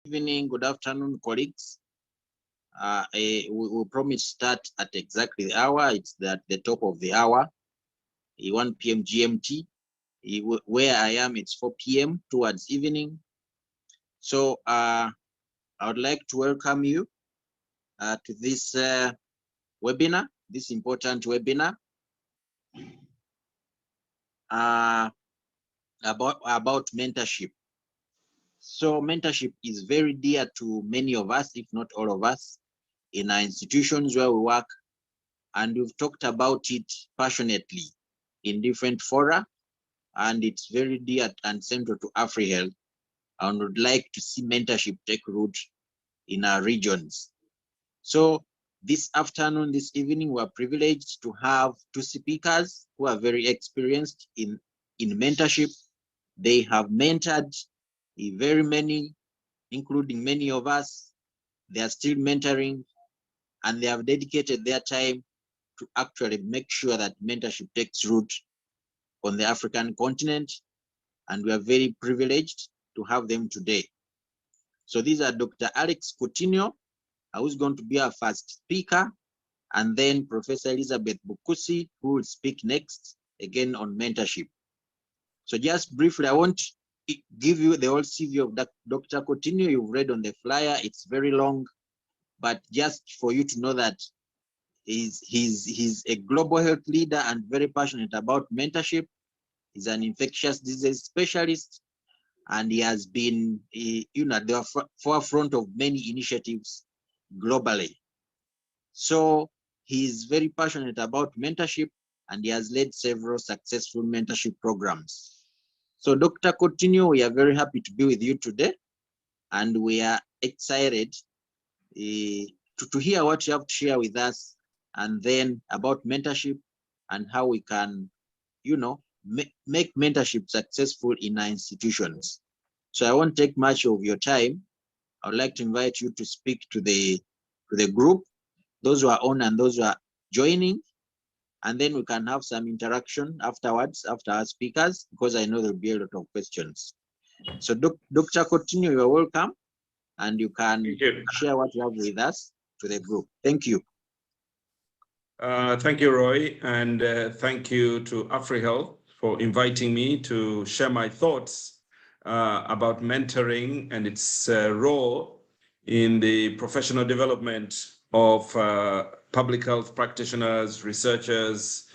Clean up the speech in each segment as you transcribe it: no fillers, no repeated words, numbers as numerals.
Evening, good afternoon, colleagues. We promise start at exactly the hour. It's at the top of the hour, 1 p.m. GMT. Where I am, it's 4 p.m. towards evening. So I would like to welcome you to this webinar, this important webinar about mentorship. So mentorship is very dear to many of us, if not all of us, in our institutions where we work, and we've talked about it passionately in different fora, and it's very dear and central to AFREhealth, and would like to see mentorship take root in our regions. So this afternoon, this evening, we're privileged to have two speakers who are very experienced in mentorship. They have mentored very many, including many of us. They are still mentoring, and they have dedicated their time to actually make sure that mentorship takes root on the African continent, and we are very privileged to have them today. So these are Dr. Alex Coutinho, who's going to be our first speaker, and then Professor Elizabeth Bukusi, who will speak next, again on mentorship. So just briefly, I want to give you the whole CV of Dr. Coutinho. You've read on the flyer, it's very long, but just for you to know that he's a global health leader and very passionate about mentorship. He's an infectious disease specialist, and he has been at the forefront of many initiatives globally. So he's very passionate about mentorship, and he has led several successful mentorship programs. So Dr. Coutinho, we are very happy to be with you today, and we are excited to hear what you have to share with us, and then about mentorship and how we can, make mentorship successful in our institutions. So I won't take much of your time. I would like to invite you to speak to the group, those who are on and those who are joining, and then we can have some interaction afterwards, after our speakers, because I know there'll be a lot of questions. So Dr. Coutinho, you are welcome, and you can share what you have with us to the group. Thank you. Thank you, Roy, and thank you to AFREhealth for inviting me to share my thoughts about mentoring and its role in the professional development of public health practitioners, researchers,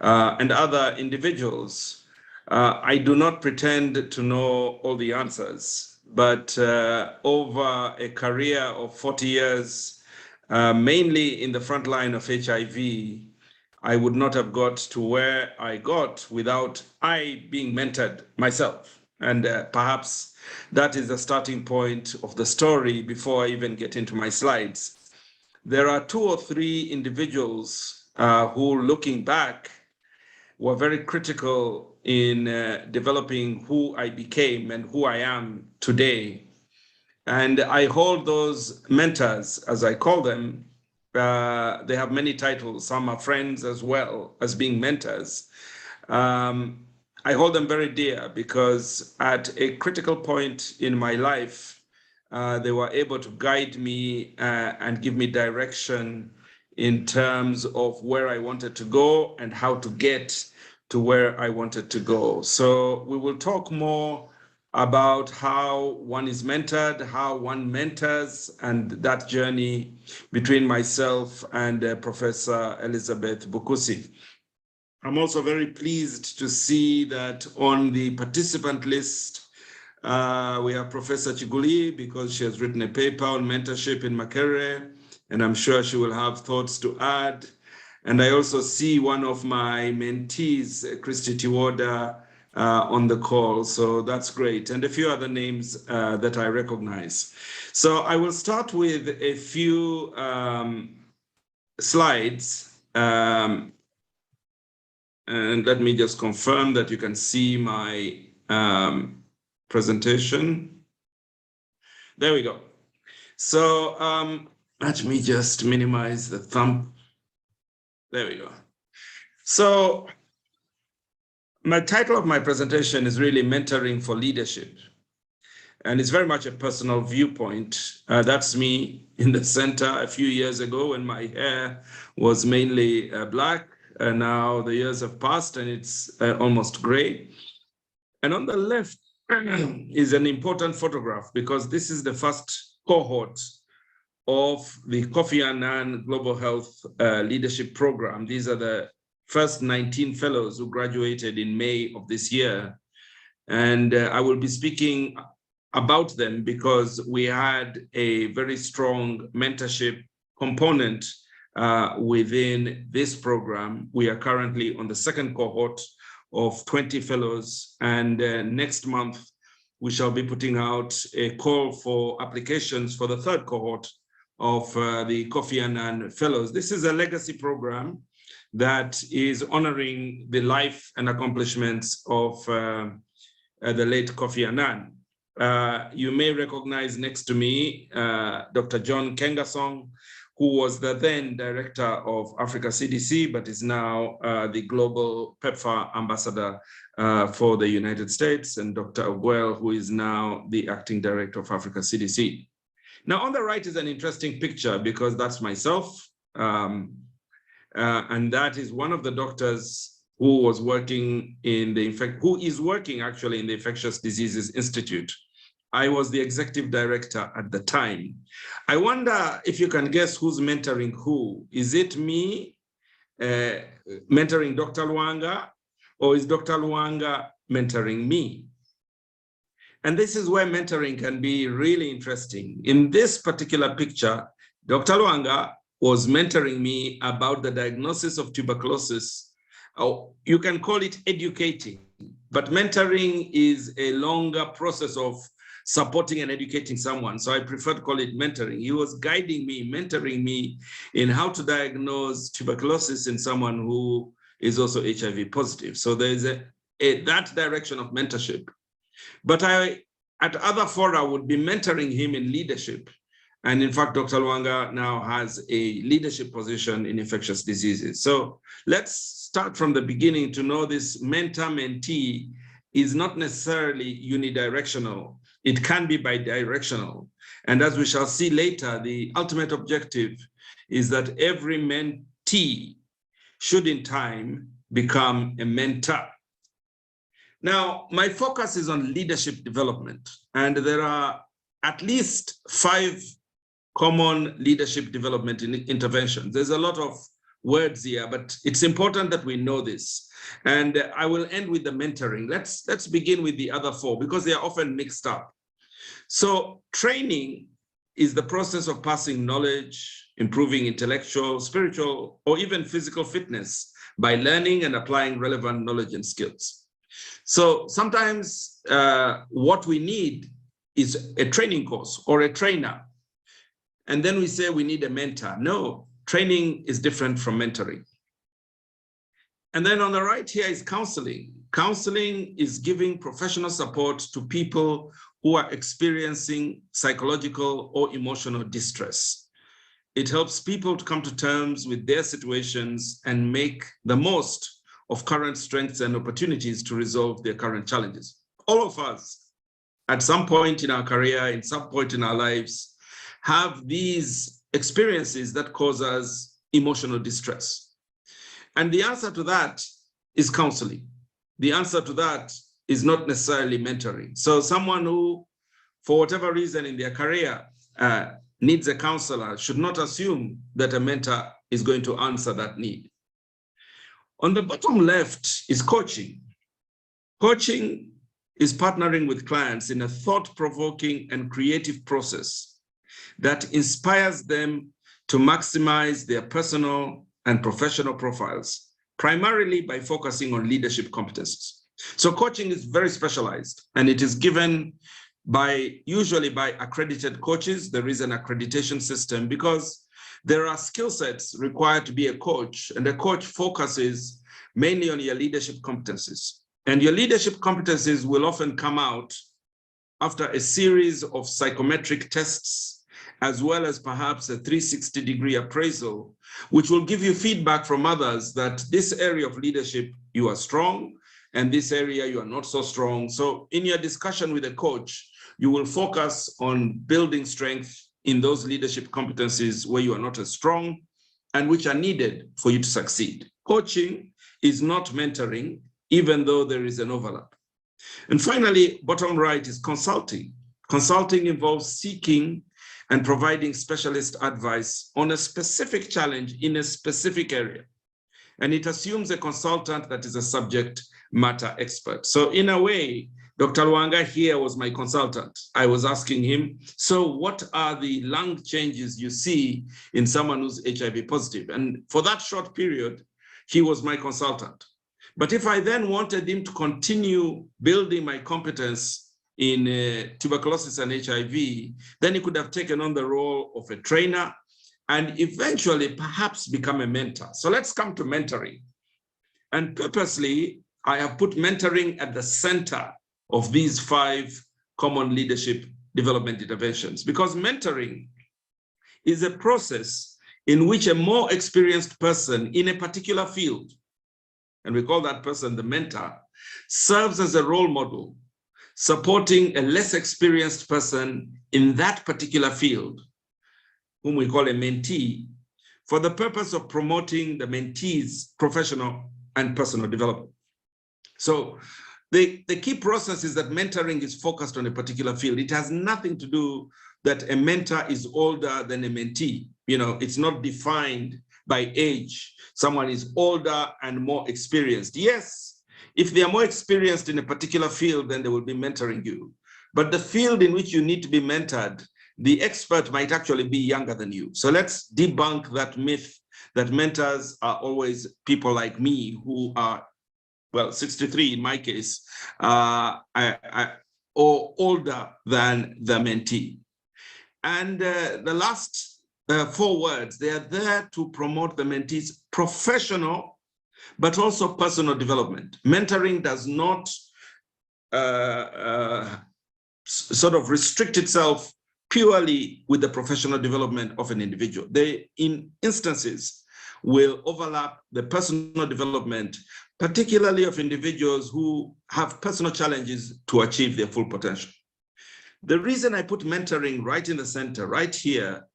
and other individuals. I do not pretend to know all the answers, but over a career of 40 years, mainly in the front line of HIV, I would not have got to where I got without I being mentored myself. And perhaps that is the starting point of the story before I even get into my slides. There are 2 or 3 individuals who, looking back, were very critical in developing who I became and who I am today. And I hold those mentors, as I call them. They have many titles. Some are friends as well as being mentors. I hold them very dear because at a critical point in my life, they were able to guide me and give me direction in terms of where I wanted to go and how to get to where I wanted to go. So we will talk more about how one is mentored, how one mentors, and that journey between myself and Professor Elizabeth Bukusi. I'm also very pleased to see that on the participant list, we have Professor Chiguli, because she has written a paper on mentorship in Makerere, and I'm sure she will have thoughts to add. And I also see one of my mentees, Christy Tiwoda, on the call, so that's great. And a few other names that I recognize. So I will start with a few slides. And let me just confirm that you can see my presentation. There we go. So let me just minimize the thumb. There we go. So my title of my presentation is really Mentoring for Leadership. and it's very much a personal viewpoint. That's me in the center a few years ago when my hair was mainly black. And now the years have passed and it's almost gray. And on the left is an important photograph because this is the first cohort of the Kofi Annan Global Health Leadership Program. These are the first 19 fellows who graduated in May of this year. And I will be speaking about them because we had a very strong mentorship component within this program. We are currently on the second cohort of 20 fellows, and next month we shall be putting out a call for applications for the third cohort of the Kofi Annan Fellows. This is a legacy program that is honoring the life and accomplishments of the late Kofi Annan. You may recognize next to me Dr. John Kengasong, who was the then director of Africa CDC, but is now the global PEPFAR ambassador for the United States, and Dr. Ogwell, who is now the acting director of Africa CDC. Now, on the right is an interesting picture because that's myself. And that is one of the doctors who was working in the, who is working actually in the Infectious Diseases Institute. I was the executive director at the time. I wonder if you can guess who's mentoring who. Is it me mentoring Dr. Luanga, or is Dr. Luanga mentoring me? And this is where mentoring can be really interesting. In this particular picture, Dr. Luanga was mentoring me about the diagnosis of tuberculosis. Oh, you can call it educating, but mentoring is a longer process of supporting and educating someone. So I prefer to call it mentoring. He was guiding me, mentoring me in how to diagnose tuberculosis in someone who is also HIV positive. So there is that direction of mentorship. But I, at other fora, would be mentoring him in leadership. And in fact, Dr. Luanga now has a leadership position in infectious diseases. So let's start from the beginning to know this mentor-mentee is not necessarily unidirectional. It can be bidirectional. And as we shall see later, the ultimate objective is that every mentee should in time become a mentor. Now, my focus is on leadership development, and there are at least 5 common leadership development interventions. There's a lot of words here, but it's important that we know this. And I will end with the mentoring. Let's begin with the other 4 because they are often mixed up. So training is the process of passing knowledge, improving intellectual, spiritual, or even physical fitness by learning and applying relevant knowledge and skills. So sometimes what we need is a training course or a trainer. And then we say we need a mentor. No, training is different from mentoring. And then on the right here is counseling. Counseling is giving professional support to people who are experiencing psychological or emotional distress. It helps people to come to terms with their situations and make the most of current strengths and opportunities to resolve their current challenges. All of us, at some point in our career, in some point in our lives, have these experiences that cause us emotional distress. And the answer to that is counseling. The answer to that is not necessarily mentoring. So someone who, for whatever reason in their career, needs a counselor should not assume that a mentor is going to answer that need. On the bottom left is coaching. Coaching is partnering with clients in a thought-provoking and creative process that inspires them to maximize their personal and professional profiles, primarily by focusing on leadership competencies. So coaching is very specialized, and it is given usually by accredited coaches. There is an accreditation system because there are skill sets required to be a coach, and a coach focuses mainly on your leadership competencies. And your leadership competencies will often come out after a series of psychometric tests, as well as perhaps a 360-degree appraisal, which will give you feedback from others that this area of leadership, you are strong, and this area you are not so strong. So in your discussion with a coach, you will focus on building strength in those leadership competencies where you are not as strong and which are needed for you to succeed. Coaching is not mentoring, even though there is an overlap. And finally, bottom right is consulting. Consulting involves seeking and providing specialist advice on a specific challenge in a specific area. And it assumes a consultant that is a subject matter expert. So in a way, Dr. Luanga here was my consultant. I was asking him, so what are the lung changes you see in someone who's HIV positive? And for that short period, he was my consultant. But if I then wanted him to continue building my competence in tuberculosis and HIV, then he could have taken on the role of a trainer and eventually perhaps become a mentor. So let's come to mentoring. And purposely, I have put mentoring at the center of these 5 common leadership development interventions, because mentoring is a process in which a more experienced person in a particular field, and we call that person the mentor, serves as a role model, supporting a less experienced person in that particular field, whom we call a mentee, for the purpose of promoting the mentee's professional and personal development. So the key process is that mentoring is focused on a particular field. It has nothing to do that a mentor is older than a mentee. You know, it's not defined by age. Someone is older and more experienced. Yes, if they are more experienced in a particular field, then they will be mentoring you. But the field in which you need to be mentored, the expert might actually be younger than you. So let's debunk that myth that mentors are always people like me who are, well, 63 in my case, or older than the mentee. And the last 4 words, they are there to promote the mentee's professional, but also personal development. Mentoring does not sort of restrict itself purely with the professional development of an individual. They, in instances, will overlap the personal development, particularly of individuals who have personal challenges to achieve their full potential. The reason I put mentoring right in the center, right here,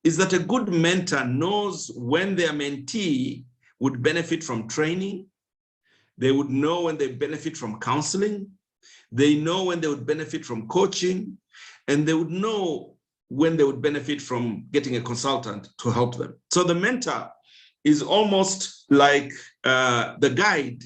is that a good mentor knows when their mentee would benefit from training. They would know when they benefit from counseling. They know when they would benefit from coaching, and they would know when they would benefit from getting a consultant to help them. So the mentor is almost like the guide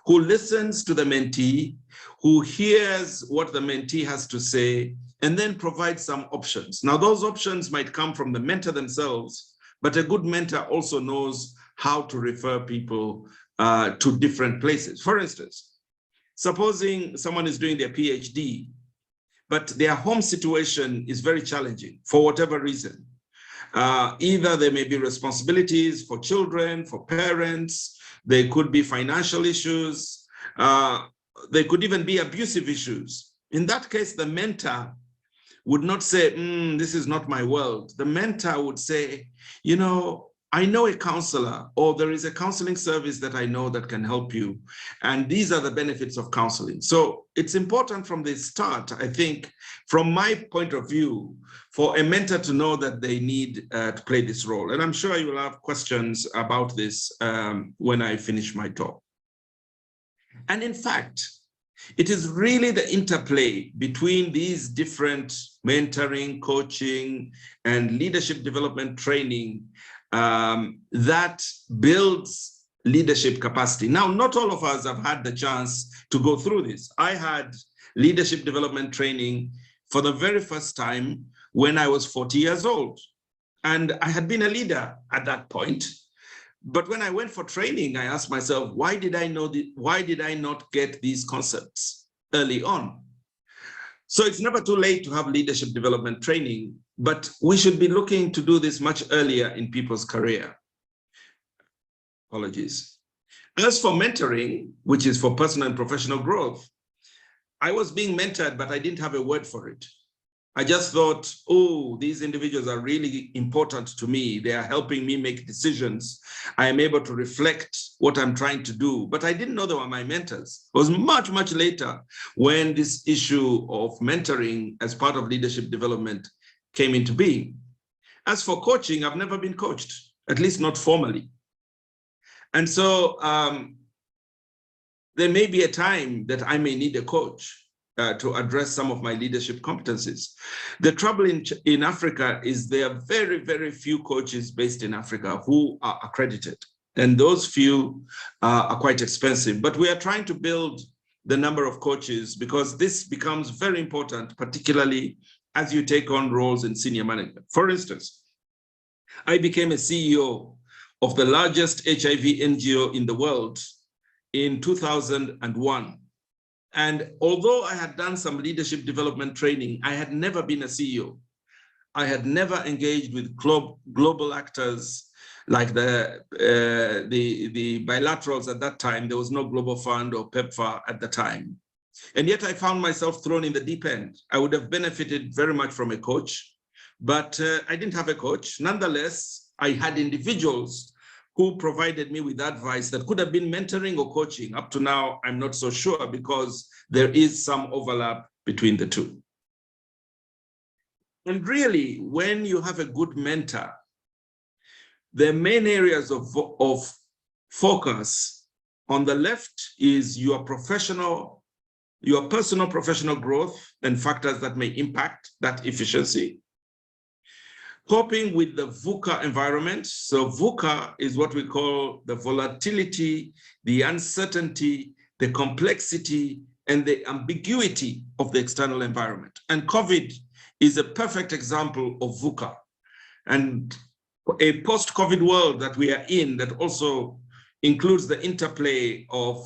who listens to the mentee, who hears what the mentee has to say, and then provides some options. Now, those options might come from the mentor themselves, but a good mentor also knows how to refer people to different places. For instance, supposing someone is doing their PhD, but their home situation is very challenging for whatever reason. Either there may be responsibilities for children, for parents, there could be financial issues, there could even be abusive issues. In that case, the mentor would not say, this is not my world. The mentor would say, you know, I know a counselor, or there is a counseling service that I know that can help you. And these are the benefits of counseling. So it's important from the start, I think, from my point of view, for a mentor to know that they need to play this role. And I'm sure you will have questions about this when I finish my talk. And in fact, it is really the interplay between these different mentoring, coaching, and leadership development training that builds leadership capacity. Now, not all of us have had the chance to go through this. I had leadership development training for the very first time when I was 40 years old. And I had been a leader at that point. But when I went for training, I asked myself, why did I not get these concepts early on? So it's never too late to have leadership development training, but we should be looking to do this much earlier in people's career. Apologies. As for mentoring, which is for personal and professional growth, I was being mentored, but I didn't have a word for it. I just thought, oh, these individuals are really important to me. They are helping me make decisions. I am able to reflect what I'm trying to do. But I didn't know they were my mentors. It was much, much later when this issue of mentoring as part of leadership development came into being. As for coaching, I've never been coached, at least not formally. And so there may be a time that I may need a coach to address some of my leadership competencies. The trouble in Africa is there are very, very few coaches based in Africa who are accredited. And those few are quite expensive. But we are trying to build the number of coaches because this becomes very important, particularly as you take on roles in senior management. For instance, I became a CEO of the largest HIV NGO in the world in 2001. And although I had done some leadership development training, I had never been a CEO. I had never engaged with global actors like the bilaterals at that time. There was no Global Fund or PEPFAR at the time. And yet I found myself thrown in the deep end. I would have benefited very much from a coach, but I didn't have a coach. Nonetheless, I had individuals who provided me with advice that could have been mentoring or coaching. Up to now, I'm not so sure because there is some overlap between the two. And really, when you have a good mentor, the main areas of focus on the left is your personal professional growth and factors that may impact that efficiency. Coping with the VUCA environment. So VUCA is what we call the volatility, the uncertainty, the complexity, and the ambiguity of the external environment. And COVID is a perfect example of VUCA. And a post-COVID world that we are in that also includes the interplay of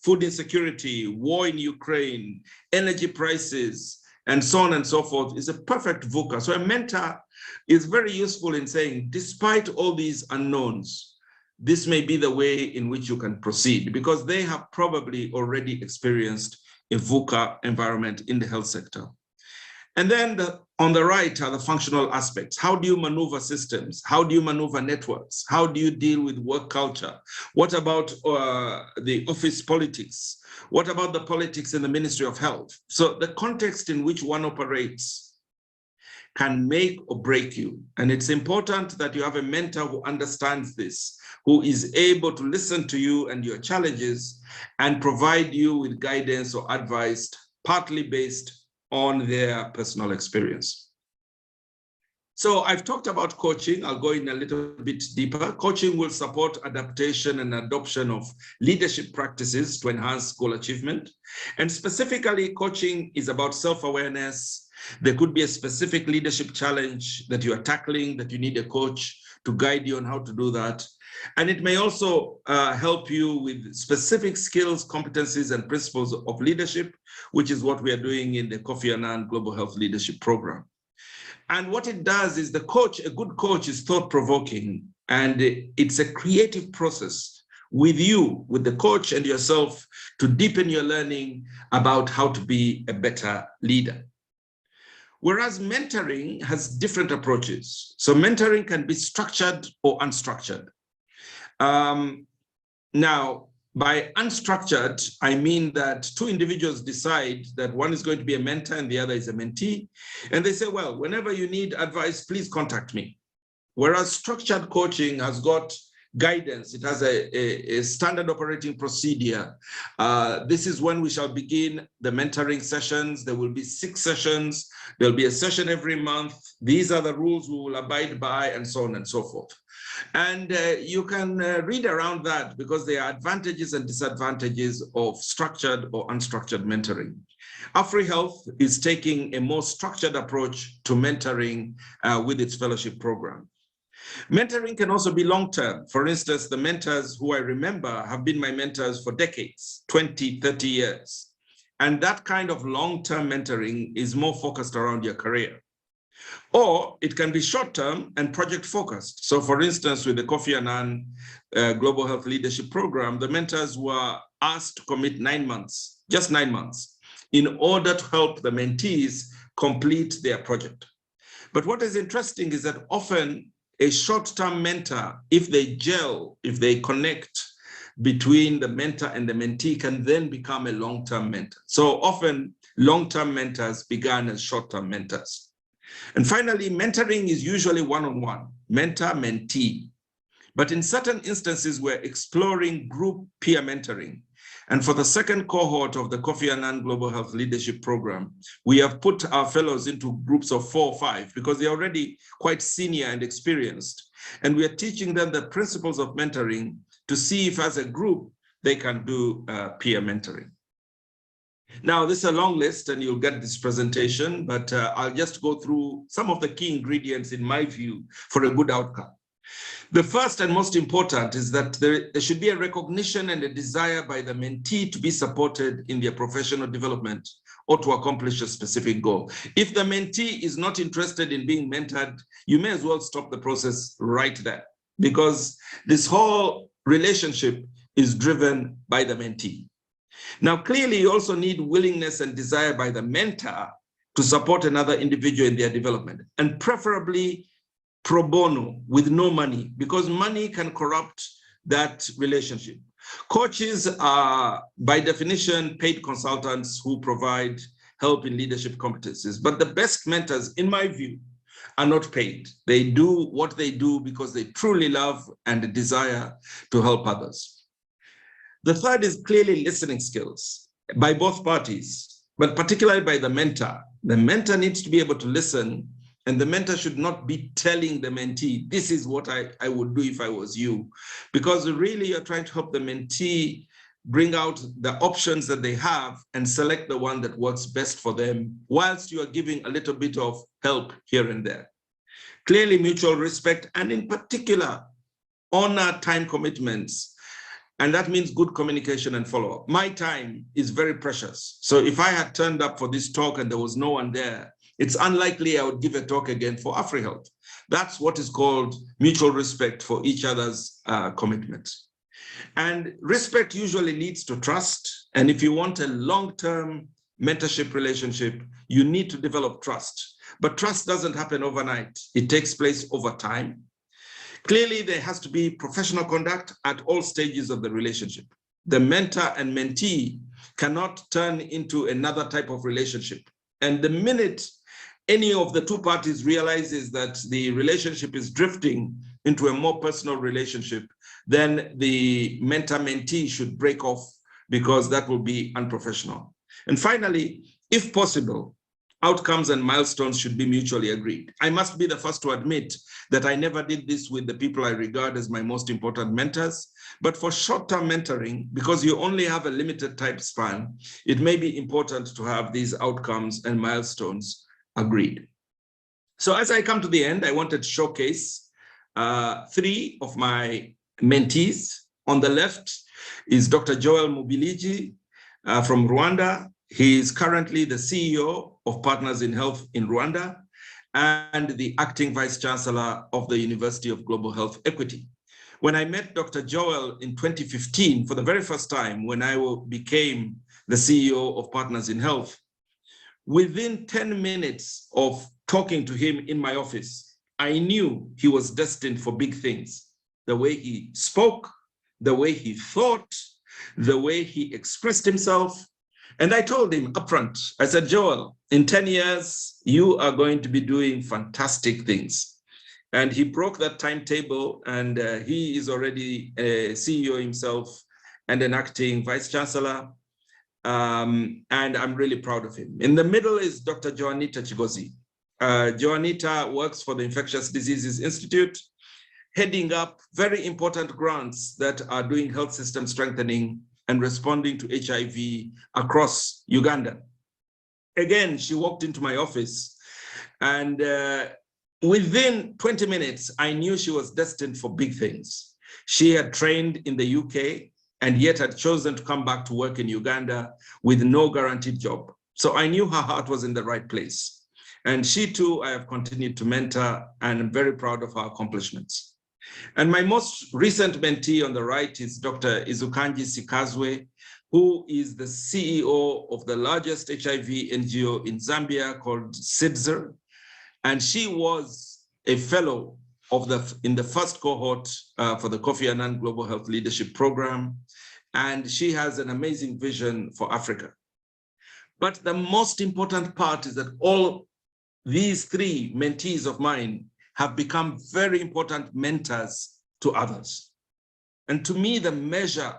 food insecurity, war in Ukraine, energy prices, and so on and so forth, is a perfect VUCA. So a mentor is very useful in saying, despite all these unknowns, this may be the way in which you can proceed, because they have probably already experienced a VUCA environment in the health sector. And then on the right are the functional aspects. How do you maneuver systems? How do you maneuver networks? How do you deal with work culture? What about the office politics? What about the politics in the Ministry of Health? So the context in which one operates can make or break you. And it's important that you have a mentor who understands this, who is able to listen to you and your challenges and provide you with guidance or advice, partly based on their personal experience. So I've talked about coaching. I'll go in a little bit deeper. Coaching will support adaptation and adoption of leadership practices to enhance goal achievement. And specifically, coaching is about self-awareness. There could be a specific leadership challenge that you are tackling that you need a coach to guide you on how to do that. And it may also help you with specific skills, competencies, and principles of leadership, which is what we are doing in the Kofi Annan Global Health Leadership Program. And what it does is a good coach is thought-provoking, and it's a creative process with you, with the coach and yourself, to deepen your learning about how to be a better leader. Whereas mentoring has different approaches. So mentoring can be structured or unstructured. Now, by unstructured, I mean that two individuals decide that one is going to be a mentor and the other is a mentee. And they say, well, whenever you need advice, please contact me. Whereas structured coaching has got guidance. It has a standard operating procedure. This is when we shall begin the mentoring sessions. There will be 6 sessions. There'll be a session every month. These are the rules we will abide by, and so on and so forth. And you can read around that because there are advantages and disadvantages of structured or unstructured mentoring. AFREhealth is taking a more structured approach to mentoring with its fellowship program. Mentoring can also be long-term. For instance, the mentors who I remember have been my mentors for decades, 20, 30 years. And that kind of long-term mentoring is more focused around your career. Or it can be short-term and project-focused. So for instance, with the Kofi Annan Global Health Leadership Program, the mentors were asked to commit 9 months, just 9 months, in order to help the mentees complete their project. But what is interesting is that often a short-term mentor, if they gel, if they connect between the mentor and the mentee, can then become a long-term mentor. So often long-term mentors began as short-term mentors. And finally, mentoring is usually one-on-one, mentor-mentee. But in certain instances, we're exploring group peer mentoring. And for the second cohort of the Kofi Annan Global Health Leadership Program, we have put our fellows into groups of 4 or 5 because they're already quite senior and experienced. And we are teaching them the principles of mentoring to see if as a group, they can do peer mentoring. Now, this is a long list and you'll get this presentation, but I'll just go through some of the key ingredients in my view for a good outcome. The first and most important is that there should be a recognition and a desire by the mentee to be supported in their professional development or to accomplish a specific goal. If the mentee is not interested in being mentored, you may as well stop the process right there, because this whole relationship is driven by the mentee. Now, clearly, you also need willingness and desire by the mentor to support another individual in their development, and preferably pro bono, with no money, because money can corrupt that relationship. Coaches are, by definition, paid consultants who provide help in leadership competencies. But the best mentors, in my view, are not paid. They do what they do because they truly love and desire to help others. The third is clearly listening skills by both parties, but particularly by the mentor. The mentor needs to be able to listen, and the mentor should not be telling the mentee, this is what I would do if I was you, because really you're trying to help the mentee bring out the options that they have and select the one that works best for them, whilst you are giving a little bit of help here and there. Clearly mutual respect, and in particular, honor time commitments. And that means good communication and follow-up. My time is very precious. So if I had turned up for this talk and there was no one there, it's unlikely I would give a talk again for AFREhealth. That's what is called mutual respect for each other's commitments. And respect usually leads to trust. And if you want a long-term mentorship relationship, you need to develop trust. But trust doesn't happen overnight. It takes place over time. Clearly, there has to be professional conduct at all stages of the relationship. The mentor and mentee cannot turn into another type of relationship. And the minute any of the two parties realizes that the relationship is drifting into a more personal relationship, then the mentor-mentee should break off, because that will be unprofessional. And finally, if possible, outcomes and milestones should be mutually agreed. I must be the first to admit that I never did this with the people I regard as my most important mentors, but for short-term mentoring, because you only have a limited time span, it may be important to have these outcomes and milestones agreed. So as I come to the end, I wanted to showcase 3 of my mentees. On the left is Dr. Joel Mubuuke from Rwanda. He is currently the CEO of Partners in Health in Rwanda and the acting vice chancellor of the University of Global Health Equity. When I met Dr. Joel in 2015, for the very first time, when I became the CEO of Partners in Health, within 10 minutes of talking to him in my office, I knew he was destined for big things. The way he spoke, the way he thought, the way he expressed himself. And I told him upfront, I said, Joel, in 10 years, you are going to be doing fantastic things. And he broke that timetable, and he is already a CEO himself and an acting vice chancellor. And I'm really proud of him. In the middle is Dr. Joanita Chigozi. Joanita works for the Infectious Diseases Institute, heading up very important grants that are doing health system strengthening and responding to HIV across Uganda. Again, she walked into my office, and within 20 minutes, I knew she was destined for big things. She had trained in the UK and yet had chosen to come back to work in Uganda with no guaranteed job. So I knew her heart was in the right place. And she too, I have continued to mentor, and I'm very proud of her accomplishments. And my most recent mentee on the right is Dr. Izukanji Sikazwe who is the CEO of the largest HIV NGO in Zambia called SIDZR. And she was a fellow of in the first cohort for the Kofi Annan Global Health Leadership Program. And she has an amazing vision for Africa. But the most important part is that all these three mentees of mine have become very important mentors to others. And to me, the measure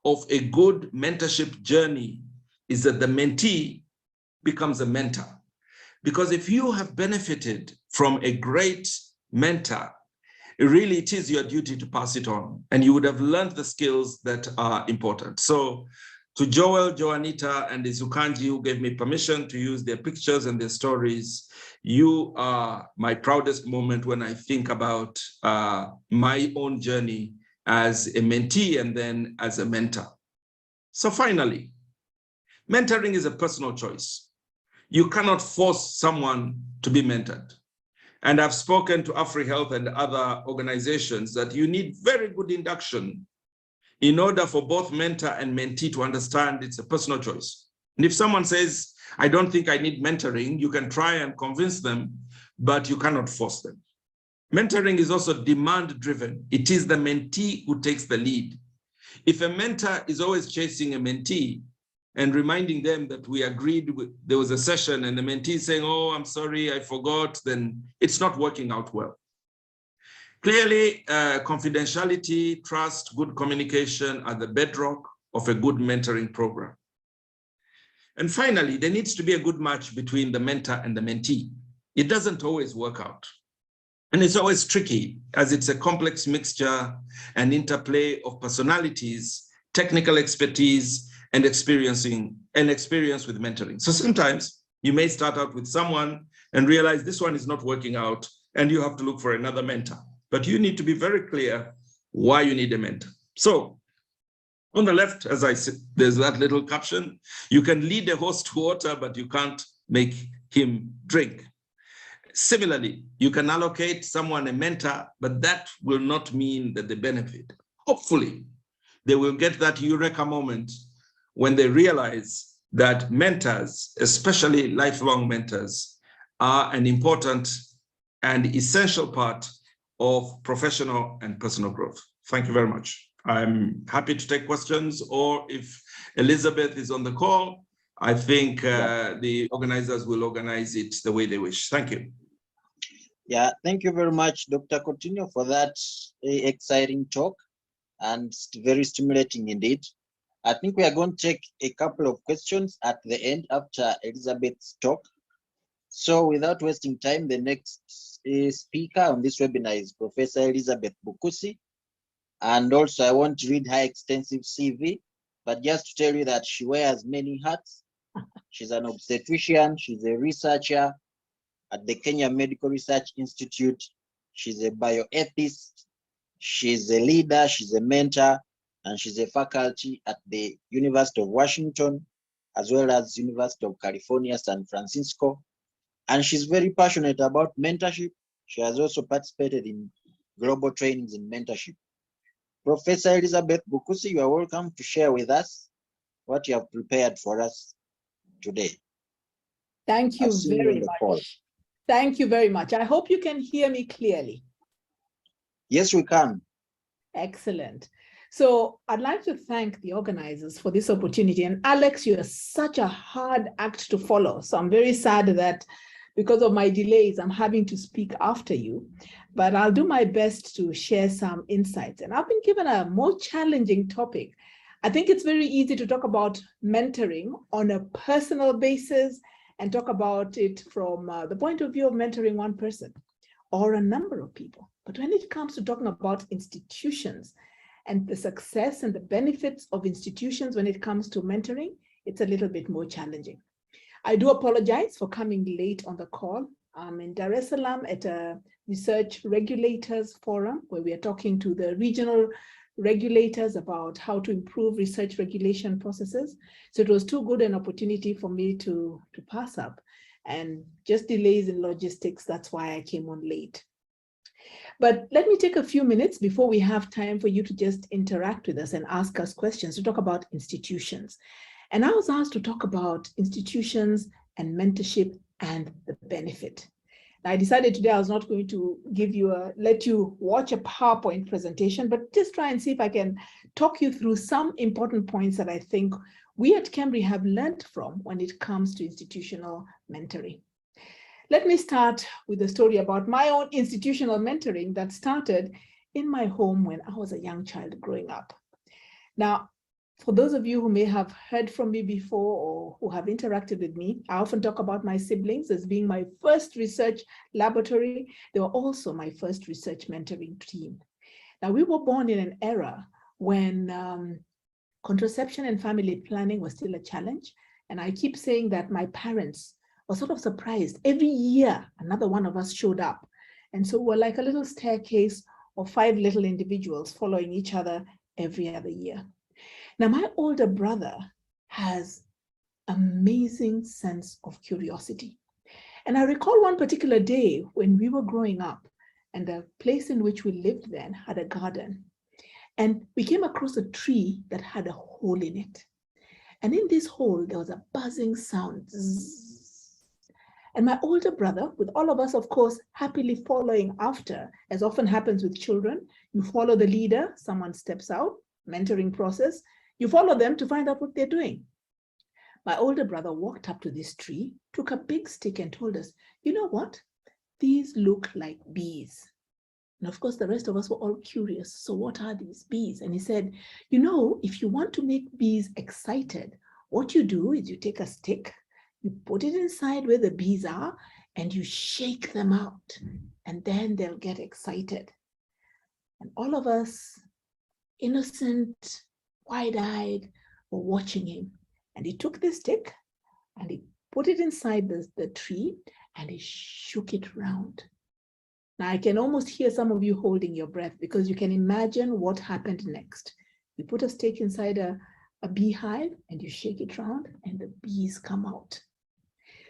of a good mentorship journey is that the mentee becomes a mentor. Because if you have benefited from a great mentor, really it is your duty to pass it on, and you would have learned the skills that are important. So to Joel, Joanita, and Izukanji, who gave me permission to use their pictures and their stories, you are my proudest moment when I think about my own journey as a mentee and then as a mentor. So finally, mentoring is a personal choice. You cannot force someone to be mentored. And I've spoken to AFREhealth and other organizations that you need very good induction in order for both mentor and mentee to understand it's a personal choice. And if someone says, I don't think I need mentoring, you can try and convince them, but you cannot force them. Mentoring is also demand-driven. It is the mentee who takes the lead. If a mentor is always chasing a mentee and reminding them that we agreed there was a session and the mentee saying, oh, I'm sorry, I forgot, then it's not working out well. Clearly, confidentiality, trust, good communication are the bedrock of a good mentoring program. And finally, there needs to be a good match between the mentor and the mentee. It doesn't always work out. And it's always tricky, as it's a complex mixture and interplay of personalities, technical expertise, and experience with mentoring. So sometimes you may start out with someone and realize this one is not working out, and you have to look for another mentor. But you need to be very clear why you need a mentor. So on the left, as I said, there's that little caption. You can lead a horse to water, but you can't make him drink. Similarly, you can allocate someone a mentor, but that will not mean that they benefit. Hopefully, they will get that eureka moment when they realize that mentors, especially lifelong mentors, are an important and essential part of professional and personal growth. Thank you very much. I'm happy to take questions, or if Elizabeth is on the call, I think the organizers will organize it the way they wish. Thank you. Yeah, thank you very much, Dr. Coutinho, for that exciting talk and very stimulating indeed. I think we are going to take a couple of questions at the end after Elizabeth's talk. So without wasting time, the next speaker on this webinar is Professor Elizabeth Bukusi. And also I want to read her extensive CV, but just to tell you that she wears many hats. She's an obstetrician, she's a researcher at the Kenya Medical Research Institute. She's a bioethicist, she's a leader, she's a mentor, and she's a faculty at the University of Washington, as well as University of California, San Francisco. And she's very passionate about mentorship. She has also participated in global trainings in mentorship. Professor Elizabeth Bukusi, you are welcome to share with us what you have prepared for us today. Thank you very much. Thank you very much. I hope you can hear me clearly. Yes, we can. Excellent. So I'd like to thank the organizers for this opportunity. And Alex, you're such a hard act to follow. So I'm very sad that because of my delays, I'm having to speak after you. But I'll do my best to share some insights. And I've been given a more challenging topic. I think it's very easy to talk about mentoring on a personal basis and talk about it from the point of view of mentoring one person or a number of people. But when it comes to talking about institutions and the success and the benefits of institutions when it comes to mentoring, it's a little bit more challenging. I do apologize for coming late on the call. I'm in Dar es Salaam at a research regulators forum where we are talking to the regional regulators about how to improve research regulation processes. So it was too good an opportunity for me to pass up, and just delays in logistics. That's why I came on late. But let me take a few minutes before we have time for you to just interact with us and ask us questions to talk about institutions. And I was asked to talk about institutions and mentorship and the benefit. Now, I decided today I was not going to let you watch a PowerPoint presentation, but just try and see if I can talk you through some important points that I think we at Cambry have learned from when it comes to institutional mentoring. Let me start with a story about my own institutional mentoring that started in my home when I was a young child growing up. Now, for those of you who may have heard from me before or who have interacted with me, I often talk about my siblings as being my first research laboratory. They were also my first research mentoring team. Now, we were born in an era when contraception and family planning was still a challenge. And I keep saying that my parents were sort of surprised. Every year, another one of us showed up. And so we're like a little staircase of 5 little individuals following each other every other year. Now, my older brother has amazing sense of curiosity. And I recall one particular day when we were growing up and the place in which we lived then had a garden. And we came across a tree that had a hole in it. And in this hole, there was a buzzing sound. Zzz. And my older brother, with all of us, of course, happily following after, as often happens with children, you follow the leader, someone steps out, mentoring process, you follow them to find out what they're doing. My older brother walked up to this tree, took a big stick and told us, you know what? These look like bees. And of course, the rest of us were all curious. So what are these bees? And he said, you know, if you want to make bees excited, what you do is you take a stick, you put it inside where the bees are, and you shake them out, and then they'll get excited. And all of us, innocent, wide-eyed, were watching him. And he took the stick and he put it inside the tree and he shook it round. Now, I can almost hear some of you holding your breath because you can imagine what happened next. You put a stick inside a beehive and you shake it round and the bees come out.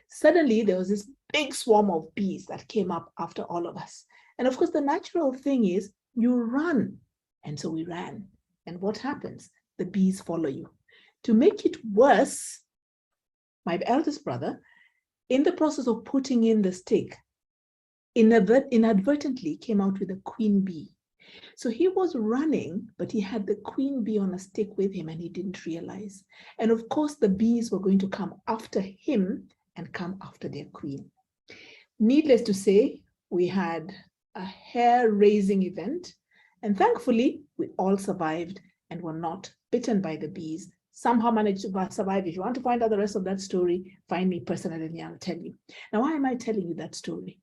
Suddenly, there was this big swarm of bees that came up after all of us. And of course, the natural thing is you run. And so we ran. And what happens? The bees follow you. To make it worse, my eldest brother, in the process of putting in the stick, inadvertently came out with a queen bee. So he was running, but he had the queen bee on a stick with him and he didn't realize. And of course, the bees were going to come after him and come after their queen. Needless to say, we had a hair-raising event, and thankfully, we all survived and were not bitten by the bees. Somehow managed to survive. If you want to find out the rest of that story, find me personally and I'll tell you. Now, why am I telling you that story?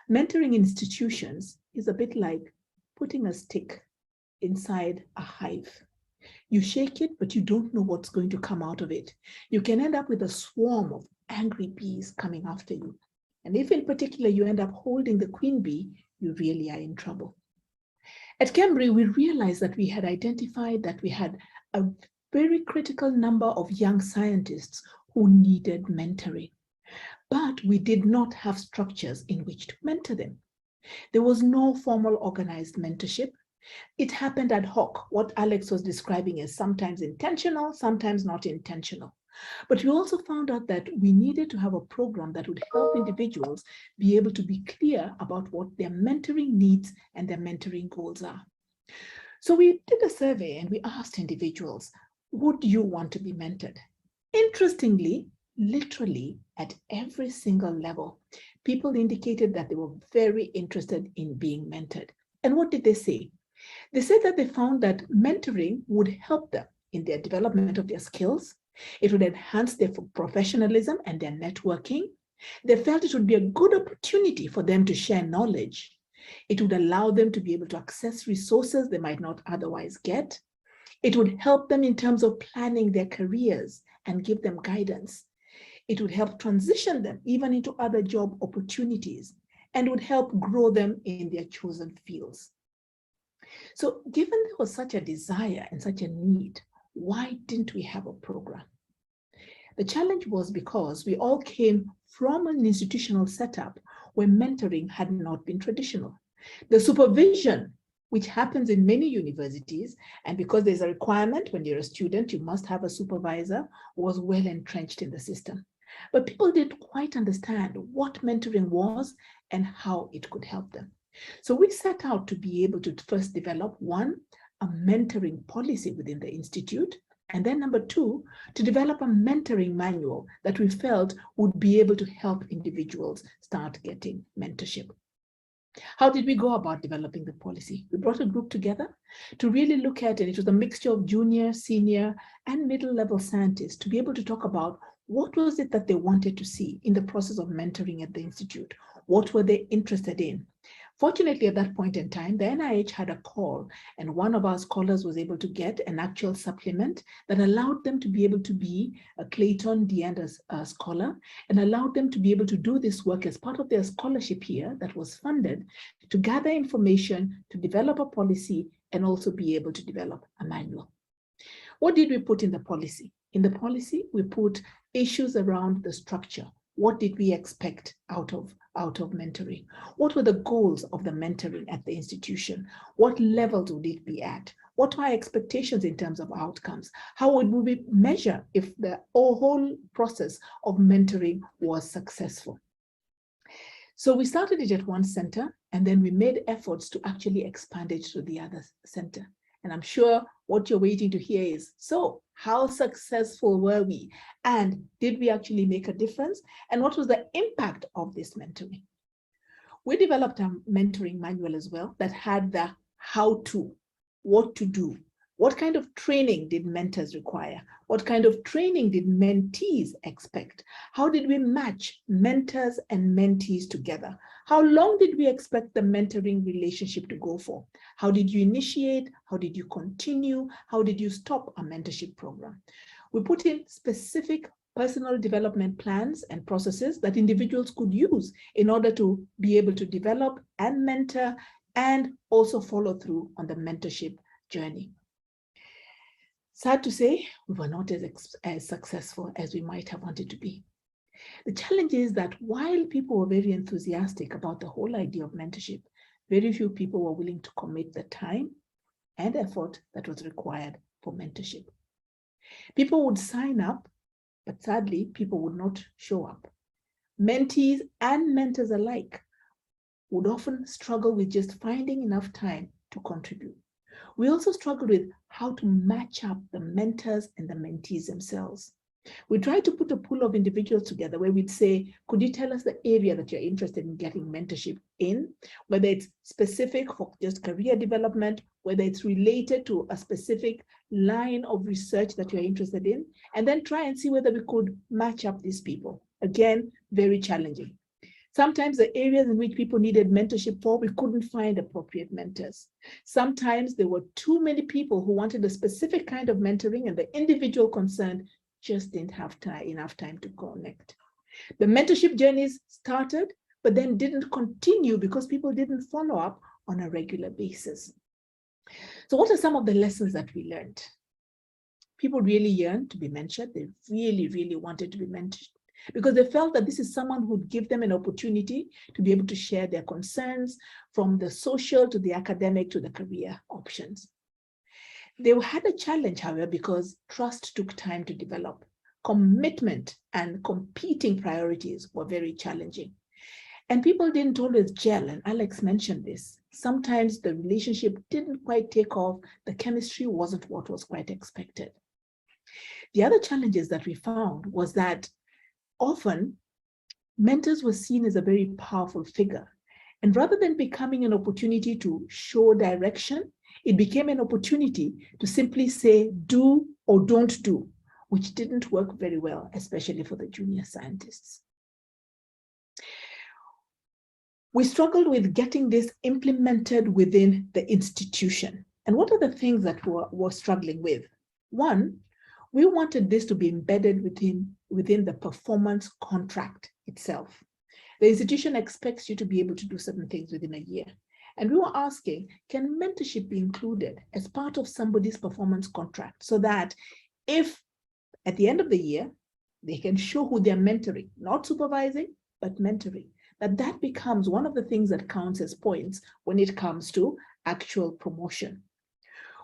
Mentoring institutions is a bit like putting a stick inside a hive. You shake it, but you don't know what's going to come out of it. You can end up with a swarm of angry bees coming after you. And if in particular you end up holding the queen bee, you really are in trouble. At Cambry, we realized that we had identified that we had a very critical number of young scientists who needed mentoring, but we did not have structures in which to mentor them. There was no formal organized mentorship. It happened ad hoc, what Alex was describing as sometimes intentional, sometimes not intentional. But we also found out that we needed to have a program that would help individuals be able to be clear about what their mentoring needs and their mentoring goals are. So we did a survey and we asked individuals, would you want to be mentored? Interestingly, literally at every single level, people indicated that they were very interested in being mentored. And what did they say? They said that they found that mentoring would help them in their development of their skills. It would enhance their professionalism and their networking. They felt it would be a good opportunity for them to share knowledge. It would allow them to be able to access resources they might not otherwise get. It would help them in terms of planning their careers and give them guidance. It would help transition them even into other job opportunities and would help grow them in their chosen fields. So given there was such a desire and such a need, why didn't we have a program? The challenge was because we all came from an institutional setup where mentoring had not been traditional. The supervision, which happens in many universities, and because there's a requirement when you're a student, you must have a supervisor, was well entrenched in the system. But people didn't quite understand what mentoring was and how it could help them. So we set out to be able to first develop, one, a mentoring policy within the institute, and then number two, to develop a mentoring manual that we felt would be able to help individuals start getting mentorship. How did we go about developing the policy? We brought a group together to really look at it. It was a mixture of junior, senior, and middle-level scientists to be able to talk about what was it that they wanted to see in the process of mentoring at the institute. What were they interested in? Fortunately, at that point in time, the NIH had a call, and one of our scholars was able to get an actual supplement that allowed them to be able to be a Clayton Deanders scholar, and allowed them to be able to do this work as part of their scholarship here that was funded to gather information, to develop a policy, and also be able to develop a manual. What did we put in the policy? In the policy, we put issues around the structure. What did we expect out of mentoring? What were the goals of the mentoring at the institution? What levels would it be at? What are our expectations in terms of outcomes? How would we measure if the whole process of mentoring was successful? So we started it at one center, and then we made efforts to actually expand it to the other center. And I'm sure what you're waiting to hear is, so how successful were we? And did we actually make a difference? And what was the impact of this mentoring? We developed a mentoring manual as well that had the how-to, what to do. What kind of training did mentors require? What kind of training did mentees expect? How did we match mentors and mentees together? How long did we expect the mentoring relationship to go for? How did you initiate? How did you continue? How did you stop a mentorship program? We put in specific personal development plans and processes that individuals could use in order to be able to develop and mentor and also follow through on the mentorship journey. Sad to say, we were not as successful as we might have wanted to be. The challenge is that while people were very enthusiastic about the whole idea of mentorship, very few people were willing to commit the time and effort that was required for mentorship. People would sign up, but sadly, people would not show up. Mentees and mentors alike would often struggle with just finding enough time to contribute. We also struggled with how to match up the mentors and the mentees themselves. We tried to put a pool of individuals together where we'd say, could you tell us the area that you're interested in getting mentorship in, whether it's specific for just career development, whether it's related to a specific line of research that you're interested in, and then try and see whether we could match up these people. Again, very challenging. Sometimes the areas in which people needed mentorship for, we couldn't find appropriate mentors. Sometimes there were too many people who wanted a specific kind of mentoring, and the individual concerned just didn't have enough time to connect. The mentorship journeys started, but then didn't continue because people didn't follow up on a regular basis. So what are some of the lessons that we learned? People really yearned to be mentored. They really, really wanted to be mentored, because they felt that this is someone who would give them an opportunity to be able to share their concerns from the social to the academic to the career options. They had a challenge, however, because trust took time to develop. Commitment and competing priorities were very challenging. And people didn't always gel, and Alex mentioned this. Sometimes the relationship didn't quite take off. The chemistry wasn't what was quite expected. The other challenges that we found was that often, mentors were seen as a very powerful figure. And rather than becoming an opportunity to show direction, it became an opportunity to simply say, do or don't do, which didn't work very well, especially for the junior scientists. We struggled with getting this implemented within the institution. And what are the things that we're struggling with? One, we wanted this to be embedded within the performance contract itself. The institution expects you to be able to do certain things within a year. And we were asking, can mentorship be included as part of somebody's performance contract so that if at the end of the year, they can show who they're mentoring, not supervising, but mentoring, that becomes one of the things that counts as points when it comes to actual promotion.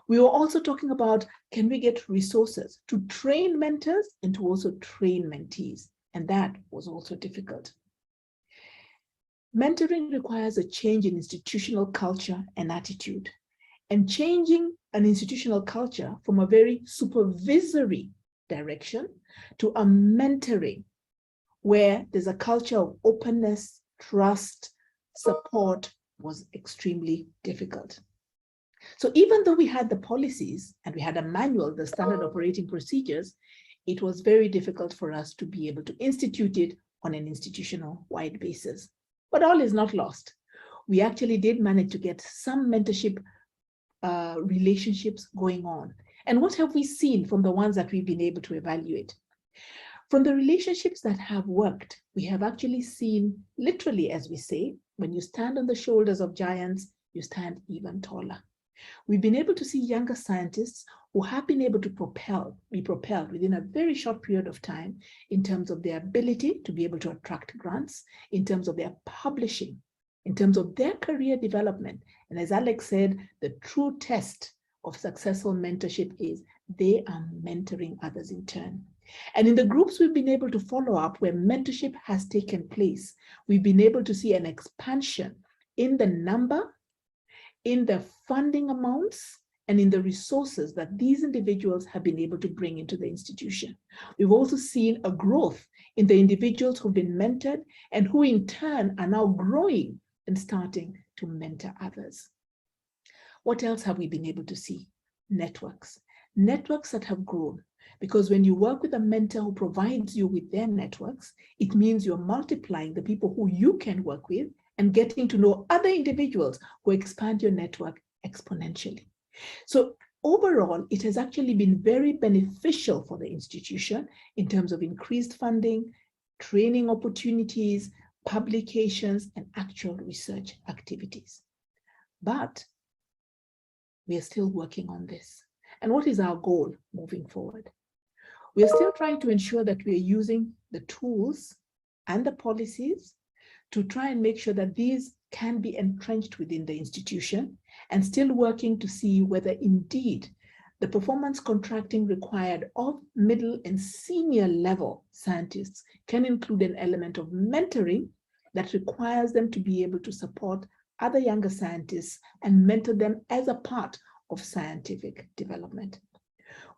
We were also talking about, can we get resources to train mentors and to also train mentees? And that was also difficult. Mentoring requires a change in institutional culture and attitude, and changing an institutional culture from a very supervisory direction to a mentoring, where there's a culture of openness, trust, support, was extremely difficult. So even though we had the policies and we had a manual, the standard operating procedures, it was very difficult for us to be able to institute it on an institutional-wide basis. But all is not lost. We actually did manage to get some mentorship relationships going on. And what have we seen from the ones that we've been able to evaluate? From the relationships that have worked, we have actually seen, literally, as we say, when you stand on the shoulders of giants, you stand even taller. We've been able to see younger scientists who have been able to be propelled within a very short period of time in terms of their ability to be able to attract grants, in terms of their publishing, in terms of their career development. And as Alex said, the true test of successful mentorship is they are mentoring others in turn. And in the groups we've been able to follow up where mentorship has taken place, we've been able to see an expansion in the number, in the funding amounts, and in the resources that these individuals have been able to bring into the institution. We've also seen a growth in the individuals who've been mentored and who in turn are now growing and starting to mentor others. What else have we been able to see? Networks. Networks that have grown. Because when you work with a mentor who provides you with their networks, it means you're multiplying the people who you can work with and getting to know other individuals who expand your network exponentially. So overall, it has actually been very beneficial for the institution in terms of increased funding, training opportunities, publications, and actual research activities. But we are still working on this. And what is our goal moving forward? We are still trying to ensure that we are using the tools and the policies to try and make sure that these can be entrenched within the institution, and still working to see whether indeed the performance contracting required of middle and senior level scientists can include an element of mentoring that requires them to be able to support other younger scientists and mentor them as a part of scientific development.